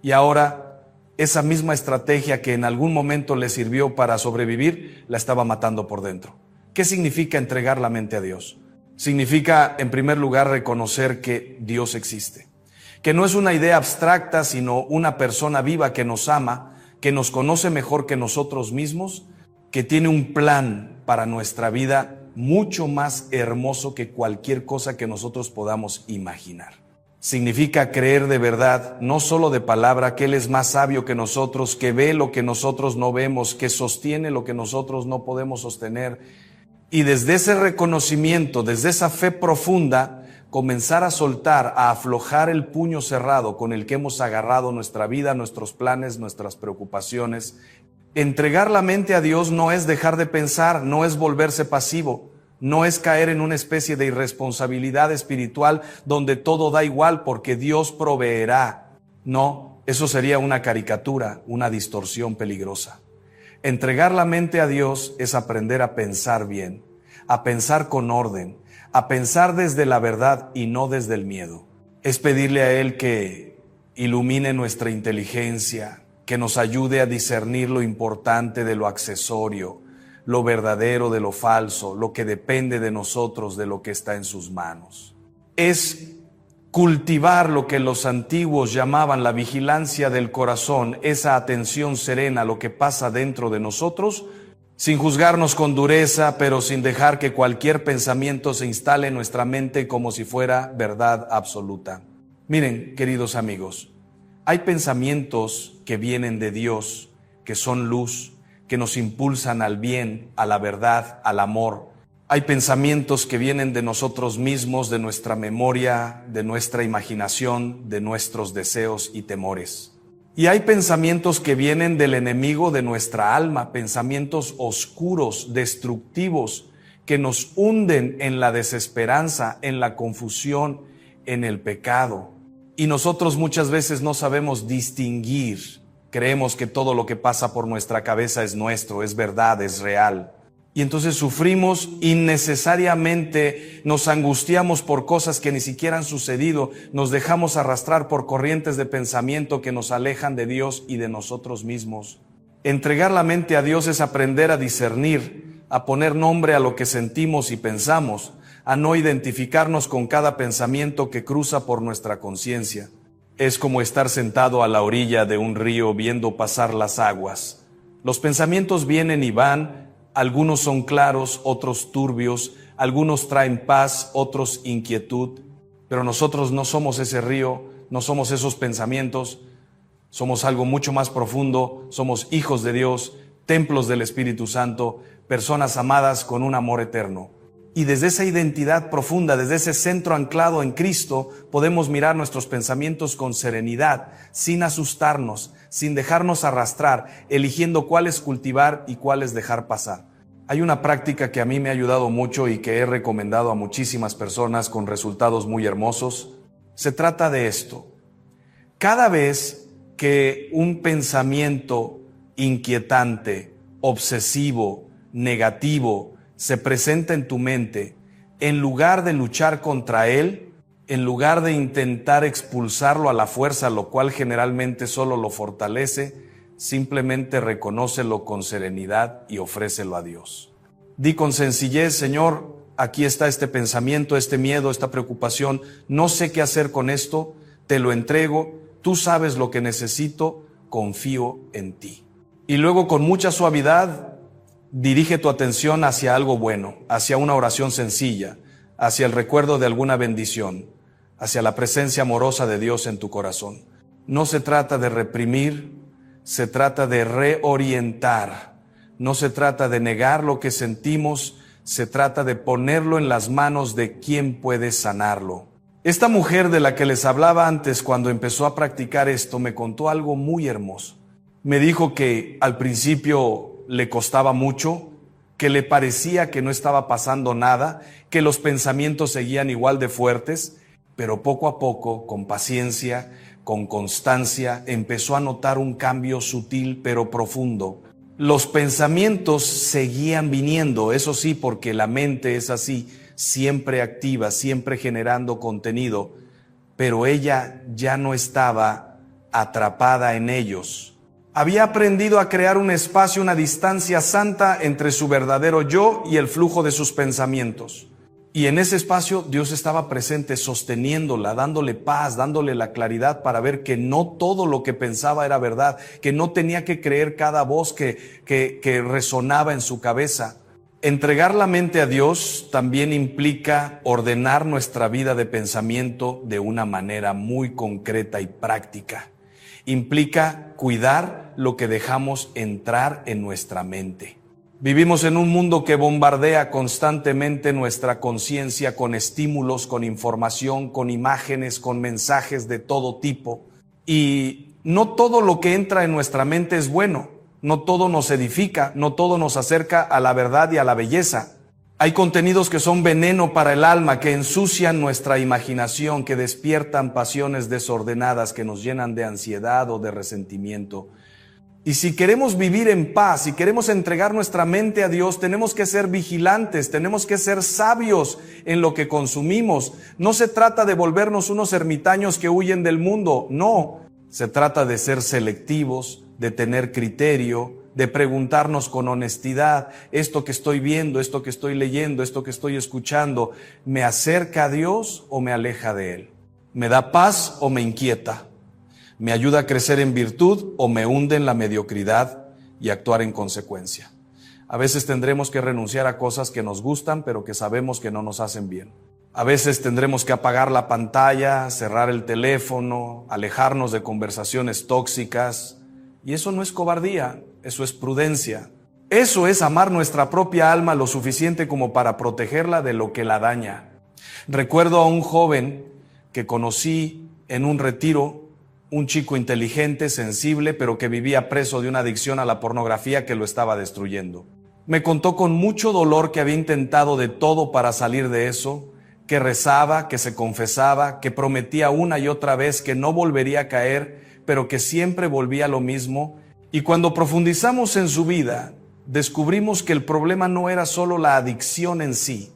Y ahora, esa misma estrategia que en algún momento le sirvió para sobrevivir, la estaba matando por dentro. ¿Qué significa entregar la mente a Dios? Significa, en primer lugar, reconocer que Dios existe, que no es una idea abstracta, sino una persona viva que nos ama, que nos conoce mejor que nosotros mismos, que tiene un plan para nuestra vida mucho más hermoso que cualquier cosa que nosotros podamos imaginar. Significa creer de verdad, no solo de palabra, que Él es más sabio que nosotros, que ve lo que nosotros no vemos, que sostiene lo que nosotros no podemos sostener. Y desde ese reconocimiento, desde esa fe profunda, comenzar a soltar, a aflojar el puño cerrado con el que hemos agarrado nuestra vida, nuestros planes, nuestras preocupaciones. Entregar la mente a Dios no es dejar de pensar, no es volverse pasivo, no es caer en una especie de irresponsabilidad espiritual donde todo da igual porque Dios proveerá. No, eso sería una caricatura, una distorsión peligrosa. Entregar la mente a Dios es aprender a pensar bien, a pensar con orden, a pensar desde la verdad y no desde el miedo. Es pedirle a Él que ilumine nuestra inteligencia, que nos ayude a discernir lo importante de lo accesorio, lo verdadero de lo falso, lo que depende de nosotros, de lo que está en sus manos. Es cultivar lo que los antiguos llamaban la vigilancia del corazón, esa atención serena a lo que pasa dentro de nosotros, sin juzgarnos con dureza, pero sin dejar que cualquier pensamiento se instale en nuestra mente como si fuera verdad absoluta. Miren, queridos amigos, hay pensamientos que vienen de Dios, que son luz, que nos impulsan al bien, a la verdad, al amor. Hay pensamientos que vienen de nosotros mismos, de nuestra memoria, de nuestra imaginación, de nuestros deseos y temores. Y hay pensamientos que vienen del enemigo de nuestra alma, pensamientos oscuros, destructivos, que nos hunden en la desesperanza, en la confusión, en el pecado. Y nosotros muchas veces no sabemos distinguir. Creemos que todo lo que pasa por nuestra cabeza es nuestro, es verdad, es real. Y entonces sufrimos innecesariamente, nos angustiamos por cosas que ni siquiera han sucedido, nos dejamos arrastrar por corrientes de pensamiento que nos alejan de Dios y de nosotros mismos. Entregar la mente a Dios es aprender a discernir, a poner nombre a lo que sentimos y pensamos, a no identificarnos con cada pensamiento que cruza por nuestra conciencia. Es como estar sentado a la orilla de un río viendo pasar las aguas. Los pensamientos vienen y van. Algunos son claros, otros turbios, algunos traen paz, otros inquietud, pero nosotros no somos ese río, no somos esos pensamientos, somos algo mucho más profundo, somos hijos de Dios, templos del Espíritu Santo, personas amadas con un amor eterno. Y desde esa identidad profunda, desde ese centro anclado en Cristo, podemos mirar nuestros pensamientos con serenidad, sin asustarnos, sin dejarnos arrastrar, eligiendo cuáles cultivar y cuáles dejar pasar. Hay una práctica que a mí me ha ayudado mucho y que he recomendado a muchísimas personas con resultados muy hermosos. Se trata de esto. Cada vez que un pensamiento inquietante, obsesivo, negativo, se presenta en tu mente, en lugar de luchar contra él, en lugar de intentar expulsarlo a la fuerza, lo cual generalmente solo lo fortalece, simplemente reconócelo con serenidad y ofrécelo a Dios. Di con sencillez: Señor, aquí está este pensamiento, este miedo, esta preocupación, no sé qué hacer con esto, te lo entrego, tú sabes lo que necesito, confío en ti. Y luego con mucha suavidad, dirige tu atención hacia algo bueno, hacia una oración sencilla, hacia el recuerdo de alguna bendición, hacia la presencia amorosa de Dios en tu corazón. No se trata de reprimir, se trata de reorientar. No se trata de negar lo que sentimos, se trata de ponerlo en las manos de quien puede sanarlo. Esta mujer de la que les hablaba antes, cuando empezó a practicar esto, me contó algo muy hermoso. Me dijo que al principio le costaba mucho, que le parecía que no estaba pasando nada, que los pensamientos seguían igual de fuertes, pero poco a poco, con paciencia, con constancia, empezó a notar un cambio sutil pero profundo. Los pensamientos seguían viniendo, eso sí, porque la mente es así, siempre activa, siempre generando contenido, pero ella ya no estaba atrapada en ellos. Había aprendido a crear un espacio, una distancia santa entre su verdadero yo y el flujo de sus pensamientos. Y en ese espacio Dios estaba presente, sosteniéndola, dándole paz, dándole la claridad para ver que no todo lo que pensaba era verdad, que no tenía que creer cada voz que resonaba en su cabeza. Entregar la mente a Dios también implica ordenar nuestra vida de pensamiento de una manera muy concreta y práctica. Implica cuidar lo que dejamos entrar en nuestra mente. Vivimos en un mundo que bombardea constantemente nuestra conciencia con estímulos, con información, con imágenes, con mensajes de todo tipo. Y no todo lo que entra en nuestra mente es bueno, no todo nos edifica, no todo nos acerca a la verdad y a la belleza. Hay contenidos que son veneno para el alma, que ensucian nuestra imaginación, que despiertan pasiones desordenadas, que nos llenan de ansiedad o de resentimiento. Y si queremos vivir en paz, si queremos entregar nuestra mente a Dios, tenemos que ser vigilantes, tenemos que ser sabios en lo que consumimos. No se trata de volvernos unos ermitaños que huyen del mundo, no. Se trata de ser selectivos, de tener criterio, de preguntarnos con honestidad: esto que estoy viendo, esto que estoy leyendo, esto que estoy escuchando, ¿me acerca a Dios o me aleja de Él? ¿Me da paz o me inquieta? ¿Me ayuda a crecer en virtud o me hunde en la mediocridad y actuar en consecuencia? A veces tendremos que renunciar a cosas que nos gustan, pero que sabemos que no nos hacen bien. A veces tendremos que apagar la pantalla, cerrar el teléfono, alejarnos de conversaciones tóxicas. Y eso no es cobardía, eso es prudencia. Eso es amar nuestra propia alma lo suficiente como para protegerla de lo que la daña. Recuerdo a un joven que conocí en un retiro, un chico inteligente, sensible, pero que vivía preso de una adicción a la pornografía que lo estaba destruyendo. Me contó con mucho dolor que había intentado de todo para salir de eso, que rezaba, que se confesaba, que prometía una y otra vez que no volvería a caer, pero que siempre volvía a lo mismo. Y cuando profundizamos en su vida, descubrimos que el problema no era solo la adicción en sí,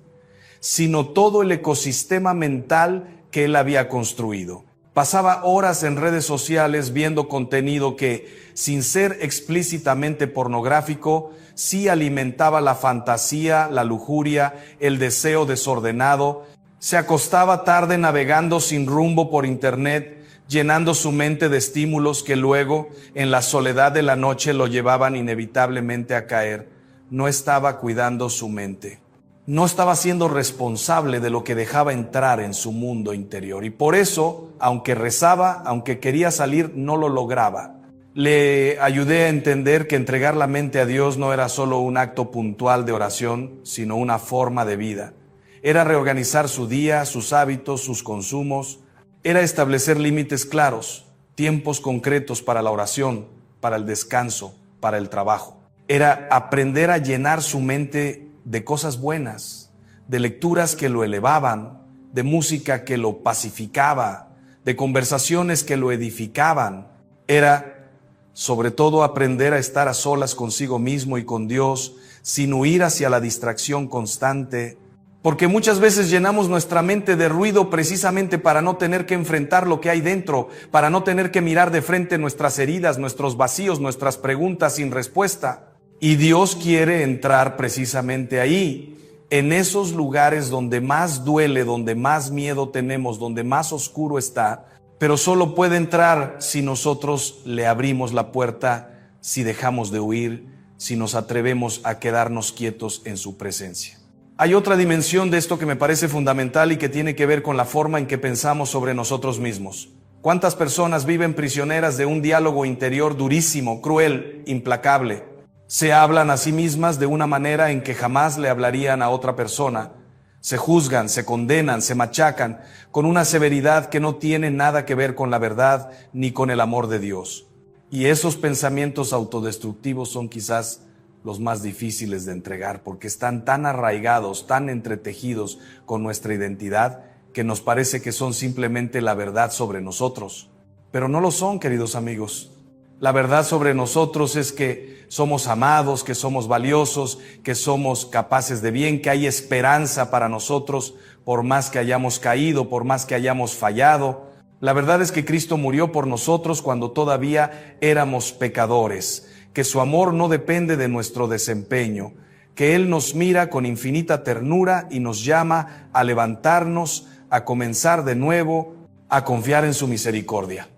sino todo el ecosistema mental que él había construido. Pasaba horas en redes sociales viendo contenido que, sin ser explícitamente pornográfico, sí alimentaba la fantasía, la lujuria, el deseo desordenado. Se acostaba tarde navegando sin rumbo por internet, llenando su mente de estímulos que luego, en la soledad de la noche, lo llevaban inevitablemente a caer. No estaba cuidando su mente. No estaba siendo responsable de lo que dejaba entrar en su mundo interior. Y por eso, aunque rezaba, aunque quería salir, no lo lograba. Le ayudé a entender que entregar la mente a Dios no era solo un acto puntual de oración, sino una forma de vida. Era reorganizar su día, sus hábitos, sus consumos. Era establecer límites claros, tiempos concretos para la oración, para el descanso, para el trabajo. Era aprender a llenar su mente de cosas buenas, de lecturas que lo elevaban, de música que lo pacificaba, de conversaciones que lo edificaban. Era, sobre todo, aprender a estar a solas consigo mismo y con Dios, sin huir hacia la distracción constante, porque muchas veces llenamos nuestra mente de ruido precisamente para no tener que enfrentar lo que hay dentro, para no tener que mirar de frente nuestras heridas, nuestros vacíos, nuestras preguntas sin respuesta. Y Dios quiere entrar precisamente ahí, en esos lugares donde más duele, donde más miedo tenemos, donde más oscuro está, pero solo puede entrar si nosotros le abrimos la puerta, si dejamos de huir, si nos atrevemos a quedarnos quietos en su presencia. Hay otra dimensión de esto que me parece fundamental y que tiene que ver con la forma en que pensamos sobre nosotros mismos. ¿Cuántas personas viven prisioneras de un diálogo interior durísimo, cruel, implacable? Se hablan a sí mismas de una manera en que jamás le hablarían a otra persona. Se juzgan, se condenan, se machacan con una severidad que no tiene nada que ver con la verdad ni con el amor de Dios. Y esos pensamientos autodestructivos son quizás los más difíciles de entregar, porque están tan arraigados, tan entretejidos con nuestra identidad, que nos parece que son simplemente la verdad sobre nosotros. Pero no lo son, queridos amigos. La verdad sobre nosotros es que somos amados, que somos valiosos, que somos capaces de bien, que hay esperanza para nosotros, por más que hayamos caído, por más que hayamos fallado. La verdad es que Cristo murió por nosotros cuando todavía éramos pecadores, que su amor no depende de nuestro desempeño, que Él nos mira con infinita ternura y nos llama a levantarnos, a comenzar de nuevo, a confiar en su misericordia.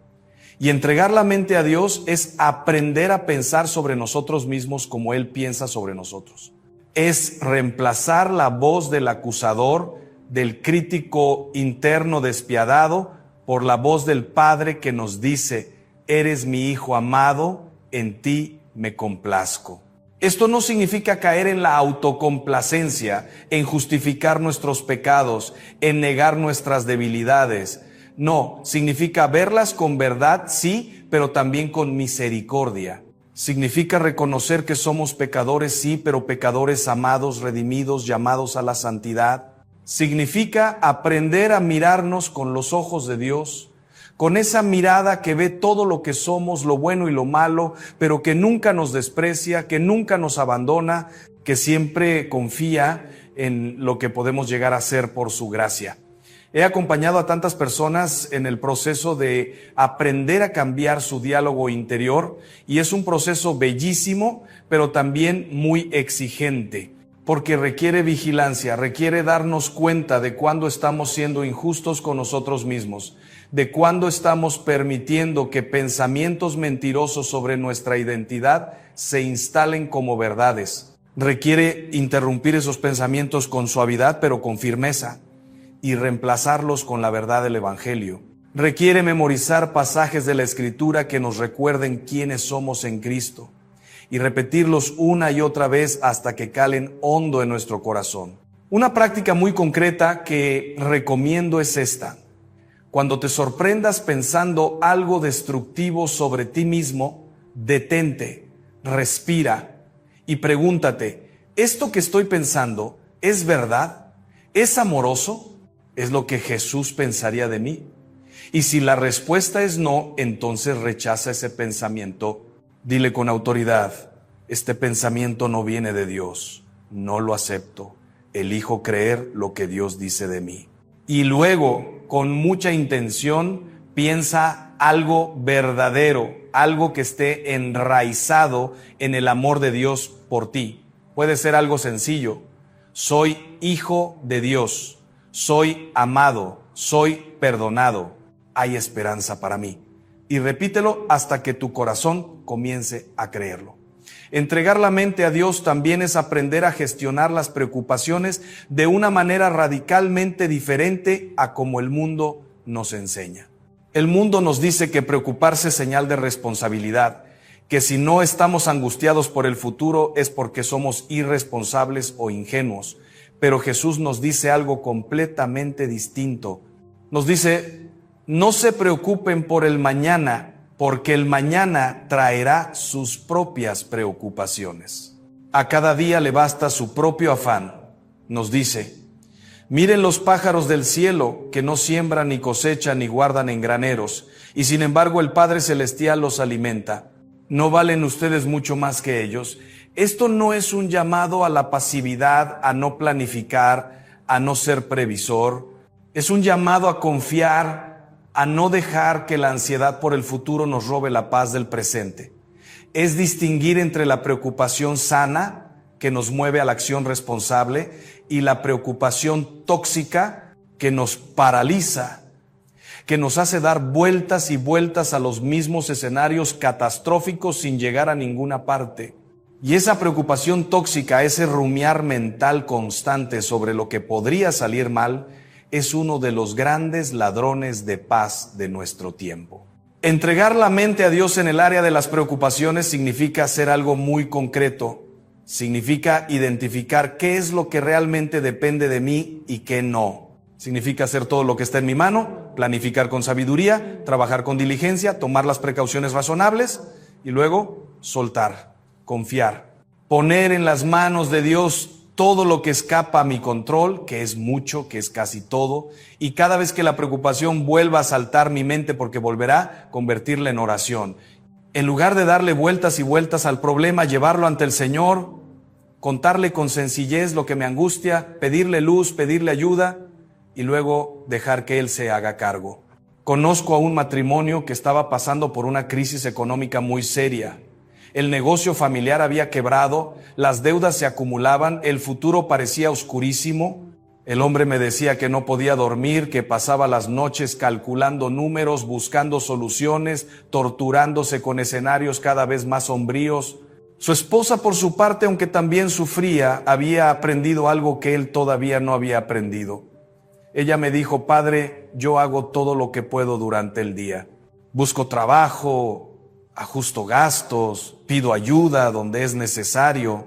Y entregar la mente a Dios es aprender a pensar sobre nosotros mismos como Él piensa sobre nosotros. Es reemplazar la voz del acusador, del crítico interno despiadado, por la voz del Padre que nos dice: eres mi Hijo amado, en ti me complazco. Esto no significa caer en la autocomplacencia, en justificar nuestros pecados, en negar nuestras debilidades. No, significa verlas con verdad, sí, pero también con misericordia. Significa reconocer que somos pecadores, sí, pero pecadores amados, redimidos, llamados a la santidad. Significa aprender a mirarnos con los ojos de Dios, con esa mirada que ve todo lo que somos, lo bueno y lo malo, pero que nunca nos desprecia, que nunca nos abandona, que siempre confía en lo que podemos llegar a ser por su gracia. He acompañado a tantas personas en el proceso de aprender a cambiar su diálogo interior, y es un proceso bellísimo, pero también muy exigente, porque requiere vigilancia, requiere darnos cuenta de cuando estamos siendo injustos con nosotros mismos, de cuándo estamos permitiendo que pensamientos mentirosos sobre nuestra identidad se instalen como verdades. Requiere interrumpir esos pensamientos con suavidad, pero con firmeza, y reemplazarlos con la verdad del Evangelio. Requiere memorizar pasajes de la Escritura que nos recuerden quiénes somos en Cristo, y repetirlos una y otra vez hasta que calen hondo en nuestro corazón. Una práctica muy concreta que recomiendo es esta. Cuando te sorprendas pensando algo destructivo sobre ti mismo, detente, respira y pregúntate, ¿esto que estoy pensando es verdad? ¿Es amoroso? ¿Es lo que Jesús pensaría de mí? Y si la respuesta es no, entonces rechaza ese pensamiento. Dile con autoridad, este pensamiento no viene de Dios, no lo acepto, elijo creer lo que Dios dice de mí. Y luego, con mucha intención, piensa algo verdadero, algo que esté enraizado en el amor de Dios por ti. Puede ser algo sencillo. Soy hijo de Dios, soy amado, soy perdonado, hay esperanza para mí. Y repítelo hasta que tu corazón comience a creerlo. Entregar la mente a Dios también es aprender a gestionar las preocupaciones de una manera radicalmente diferente a como el mundo nos enseña. El mundo nos dice que preocuparse es señal de responsabilidad, que si no estamos angustiados por el futuro es porque somos irresponsables o ingenuos. Pero Jesús nos dice algo completamente distinto. Nos dice, no se preocupen por el mañana, porque el mañana traerá sus propias preocupaciones. A cada día le basta su propio afán. Nos dice, miren los pájaros del cielo, que no siembran ni cosechan ni guardan en graneros, y sin embargo el Padre Celestial los alimenta. ¿No valen ustedes mucho más que ellos? Esto no es un llamado a la pasividad, a no planificar, a no ser previsor. Es un llamado a confiar, a no dejar que la ansiedad por el futuro nos robe la paz del presente. Es distinguir entre la preocupación sana, que nos mueve a la acción responsable, y la preocupación tóxica, que nos paraliza, que nos hace dar vueltas y vueltas a los mismos escenarios catastróficos sin llegar a ninguna parte. Y esa preocupación tóxica, ese rumiar mental constante sobre lo que podría salir mal, es uno de los grandes ladrones de paz de nuestro tiempo. Entregar la mente a Dios en el área de las preocupaciones significa hacer algo muy concreto. Significa identificar qué es lo que realmente depende de mí y qué no. Significa hacer todo lo que está en mi mano, planificar con sabiduría, trabajar con diligencia, tomar las precauciones razonables y luego soltar, confiar, poner en las manos de Dios todo lo que escapa a mi control, que es mucho, que es casi todo, y cada vez que la preocupación vuelva a saltar mi mente, porque volverá, convertirla en oración. En lugar de darle vueltas y vueltas al problema, llevarlo ante el Señor, contarle con sencillez lo que me angustia, pedirle luz, pedirle ayuda, y luego dejar que Él se haga cargo. Conozco a un matrimonio que estaba pasando por una crisis económica muy seria. El negocio familiar había quebrado, las deudas se acumulaban, el futuro parecía oscurísimo. El hombre me decía que no podía dormir, que pasaba las noches calculando números, buscando soluciones, torturándose con escenarios cada vez más sombríos. Su esposa, por su parte, aunque también sufría, había aprendido algo que él todavía no había aprendido. Ella me dijo, padre, yo hago todo lo que puedo durante el día. Busco trabajo, ajusto gastos, pido ayuda donde es necesario,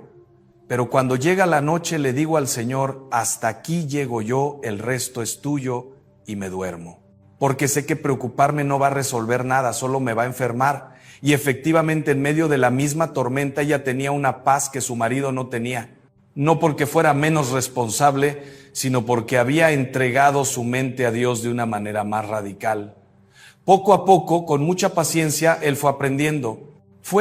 pero cuando llega la noche le digo al Señor, hasta aquí llego yo, el resto es tuyo, y me duermo. Porque sé que preocuparme no va a resolver nada, solo me va a enfermar. Y efectivamente en medio de la misma tormenta ella tenía una paz que su marido no tenía. No porque fuera menos responsable, sino porque había entregado su mente a Dios de una manera más radical. Poco a poco, con mucha paciencia, él fue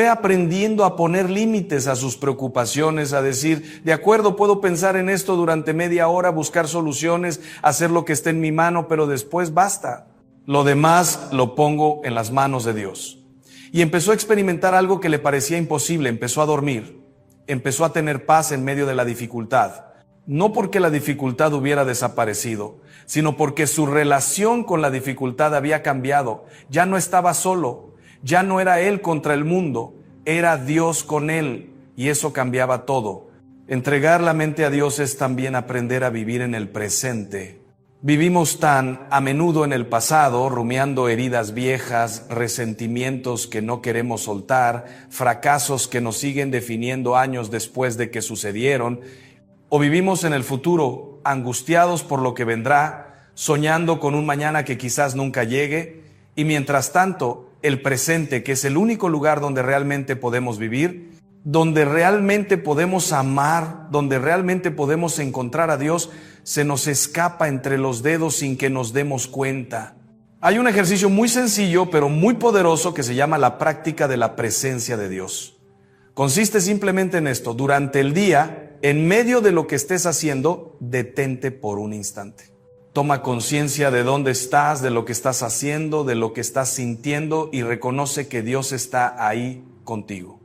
aprendiendo a poner límites a sus preocupaciones, a decir, de acuerdo, puedo pensar en esto durante media hora, buscar soluciones, hacer lo que esté en mi mano, pero después basta. Lo demás lo pongo en las manos de Dios. Y empezó a experimentar algo que le parecía imposible, empezó a dormir, empezó a tener paz en medio de la dificultad. no porque la dificultad hubiera desaparecido, sino porque su relación con la dificultad había cambiado. Ya no estaba solo, ya no era él contra el mundo, era Dios con él, y eso cambiaba todo. Entregar la mente a Dios es también aprender a vivir en el presente. Vivimos tan a menudo en el pasado, rumiando heridas viejas, resentimientos que no queremos soltar, fracasos que nos siguen definiendo años después de que sucedieron, o vivimos en el futuro, angustiados por lo que vendrá, soñando con un mañana que quizás nunca llegue, y mientras tanto, el presente, que es el único lugar donde realmente podemos vivir, donde realmente podemos amar, donde realmente podemos encontrar a Dios, se nos escapa entre los dedos sin que nos demos cuenta. Hay un ejercicio muy sencillo, pero muy poderoso, que se llama la práctica de la presencia de Dios. Consiste simplemente en esto: durante el día, en medio de lo que estés haciendo, detente por un instante. Toma conciencia de dónde estás, de lo que estás haciendo, de lo que estás sintiendo, y reconoce que Dios está ahí contigo.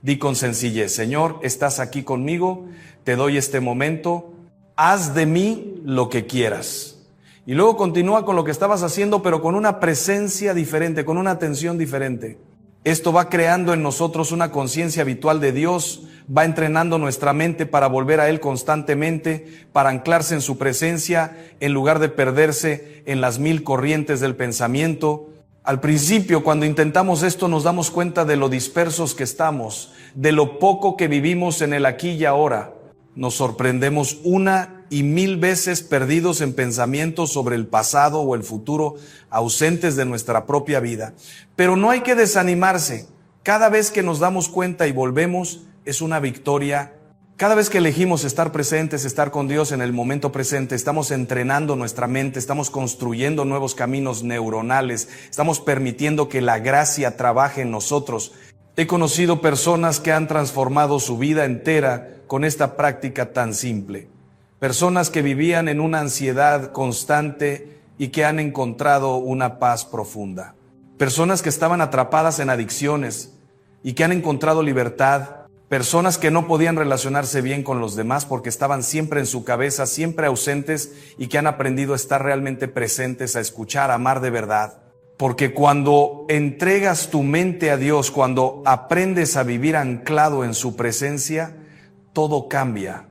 Di con sencillez: Señor, estás aquí conmigo, te doy este momento, haz de mí lo que quieras. Y luego continúa con lo que estabas haciendo, pero con una presencia diferente, con una atención diferente. Esto va creando en nosotros una conciencia habitual de Dios, va entrenando nuestra mente para volver a Él constantemente, para anclarse en su presencia, en lugar de perderse en las mil corrientes del pensamiento. Al principio, cuando intentamos esto, nos damos cuenta de lo dispersos que estamos, de lo poco que vivimos en el aquí y ahora. Nos sorprendemos una y mil veces perdidos en pensamientos sobre el pasado o el futuro, ausentes de nuestra propia vida. Pero no hay que desanimarse. Cada vez que nos damos cuenta y volvemos, es una victoria. Cada vez que elegimos estar presentes, estar con Dios en el momento presente, estamos entrenando nuestra mente, estamos construyendo nuevos caminos neuronales, estamos permitiendo que la gracia trabaje en nosotros. He conocido personas que han transformado su vida entera con esta práctica tan simple. Personas que vivían en una ansiedad constante y que han encontrado una paz profunda. Personas que estaban atrapadas en adicciones y que han encontrado libertad. Personas que no podían relacionarse bien con los demás porque estaban siempre en su cabeza, siempre ausentes, y que han aprendido a estar realmente presentes, a escuchar, a amar de verdad. Porque cuando entregas tu mente a Dios, cuando aprendes a vivir anclado en su presencia, todo cambia.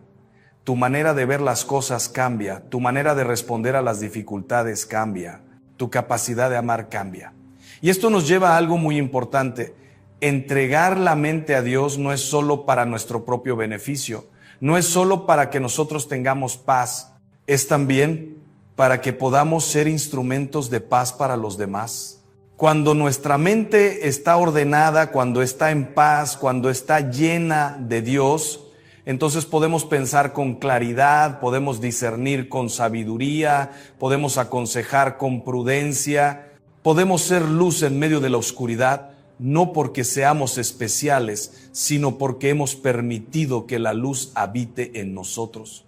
Tu manera de ver las cosas cambia, tu manera de responder a las dificultades cambia, tu capacidad de amar cambia. Y esto nos lleva a algo muy importante. Entregar la mente a Dios no es solo para nuestro propio beneficio, no es solo para que nosotros tengamos paz, es también para que podamos ser instrumentos de paz para los demás. Cuando nuestra mente está ordenada, cuando está en paz, cuando está llena de Dios, entonces podemos pensar con claridad, podemos discernir con sabiduría, podemos aconsejar con prudencia, podemos ser luz en medio de la oscuridad. No porque seamos especiales, sino porque hemos permitido que la luz habite en nosotros.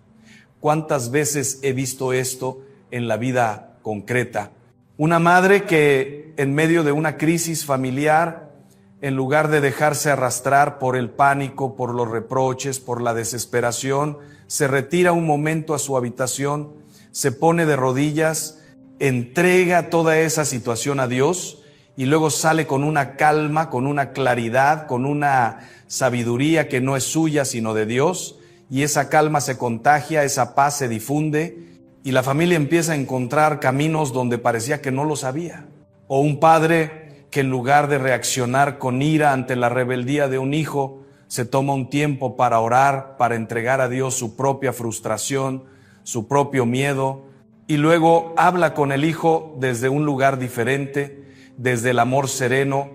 ¿Cuántas veces he visto esto en la vida concreta? Una madre que en medio de una crisis familiar, en lugar de dejarse arrastrar por el pánico, por los reproches, por la desesperación, se retira un momento a su habitación, se pone de rodillas, entrega toda esa situación a Dios, y luego sale con una calma, con una claridad, con una sabiduría que no es suya sino de Dios, y esa calma se contagia, esa paz se difunde, y la familia empieza a encontrar caminos donde parecía que no los había. O un padre que en lugar de reaccionar con ira ante la rebeldía de un hijo, se toma un tiempo para orar, para entregar a Dios su propia frustración, su propio miedo, y luego habla con el hijo desde un lugar diferente, desde el amor sereno,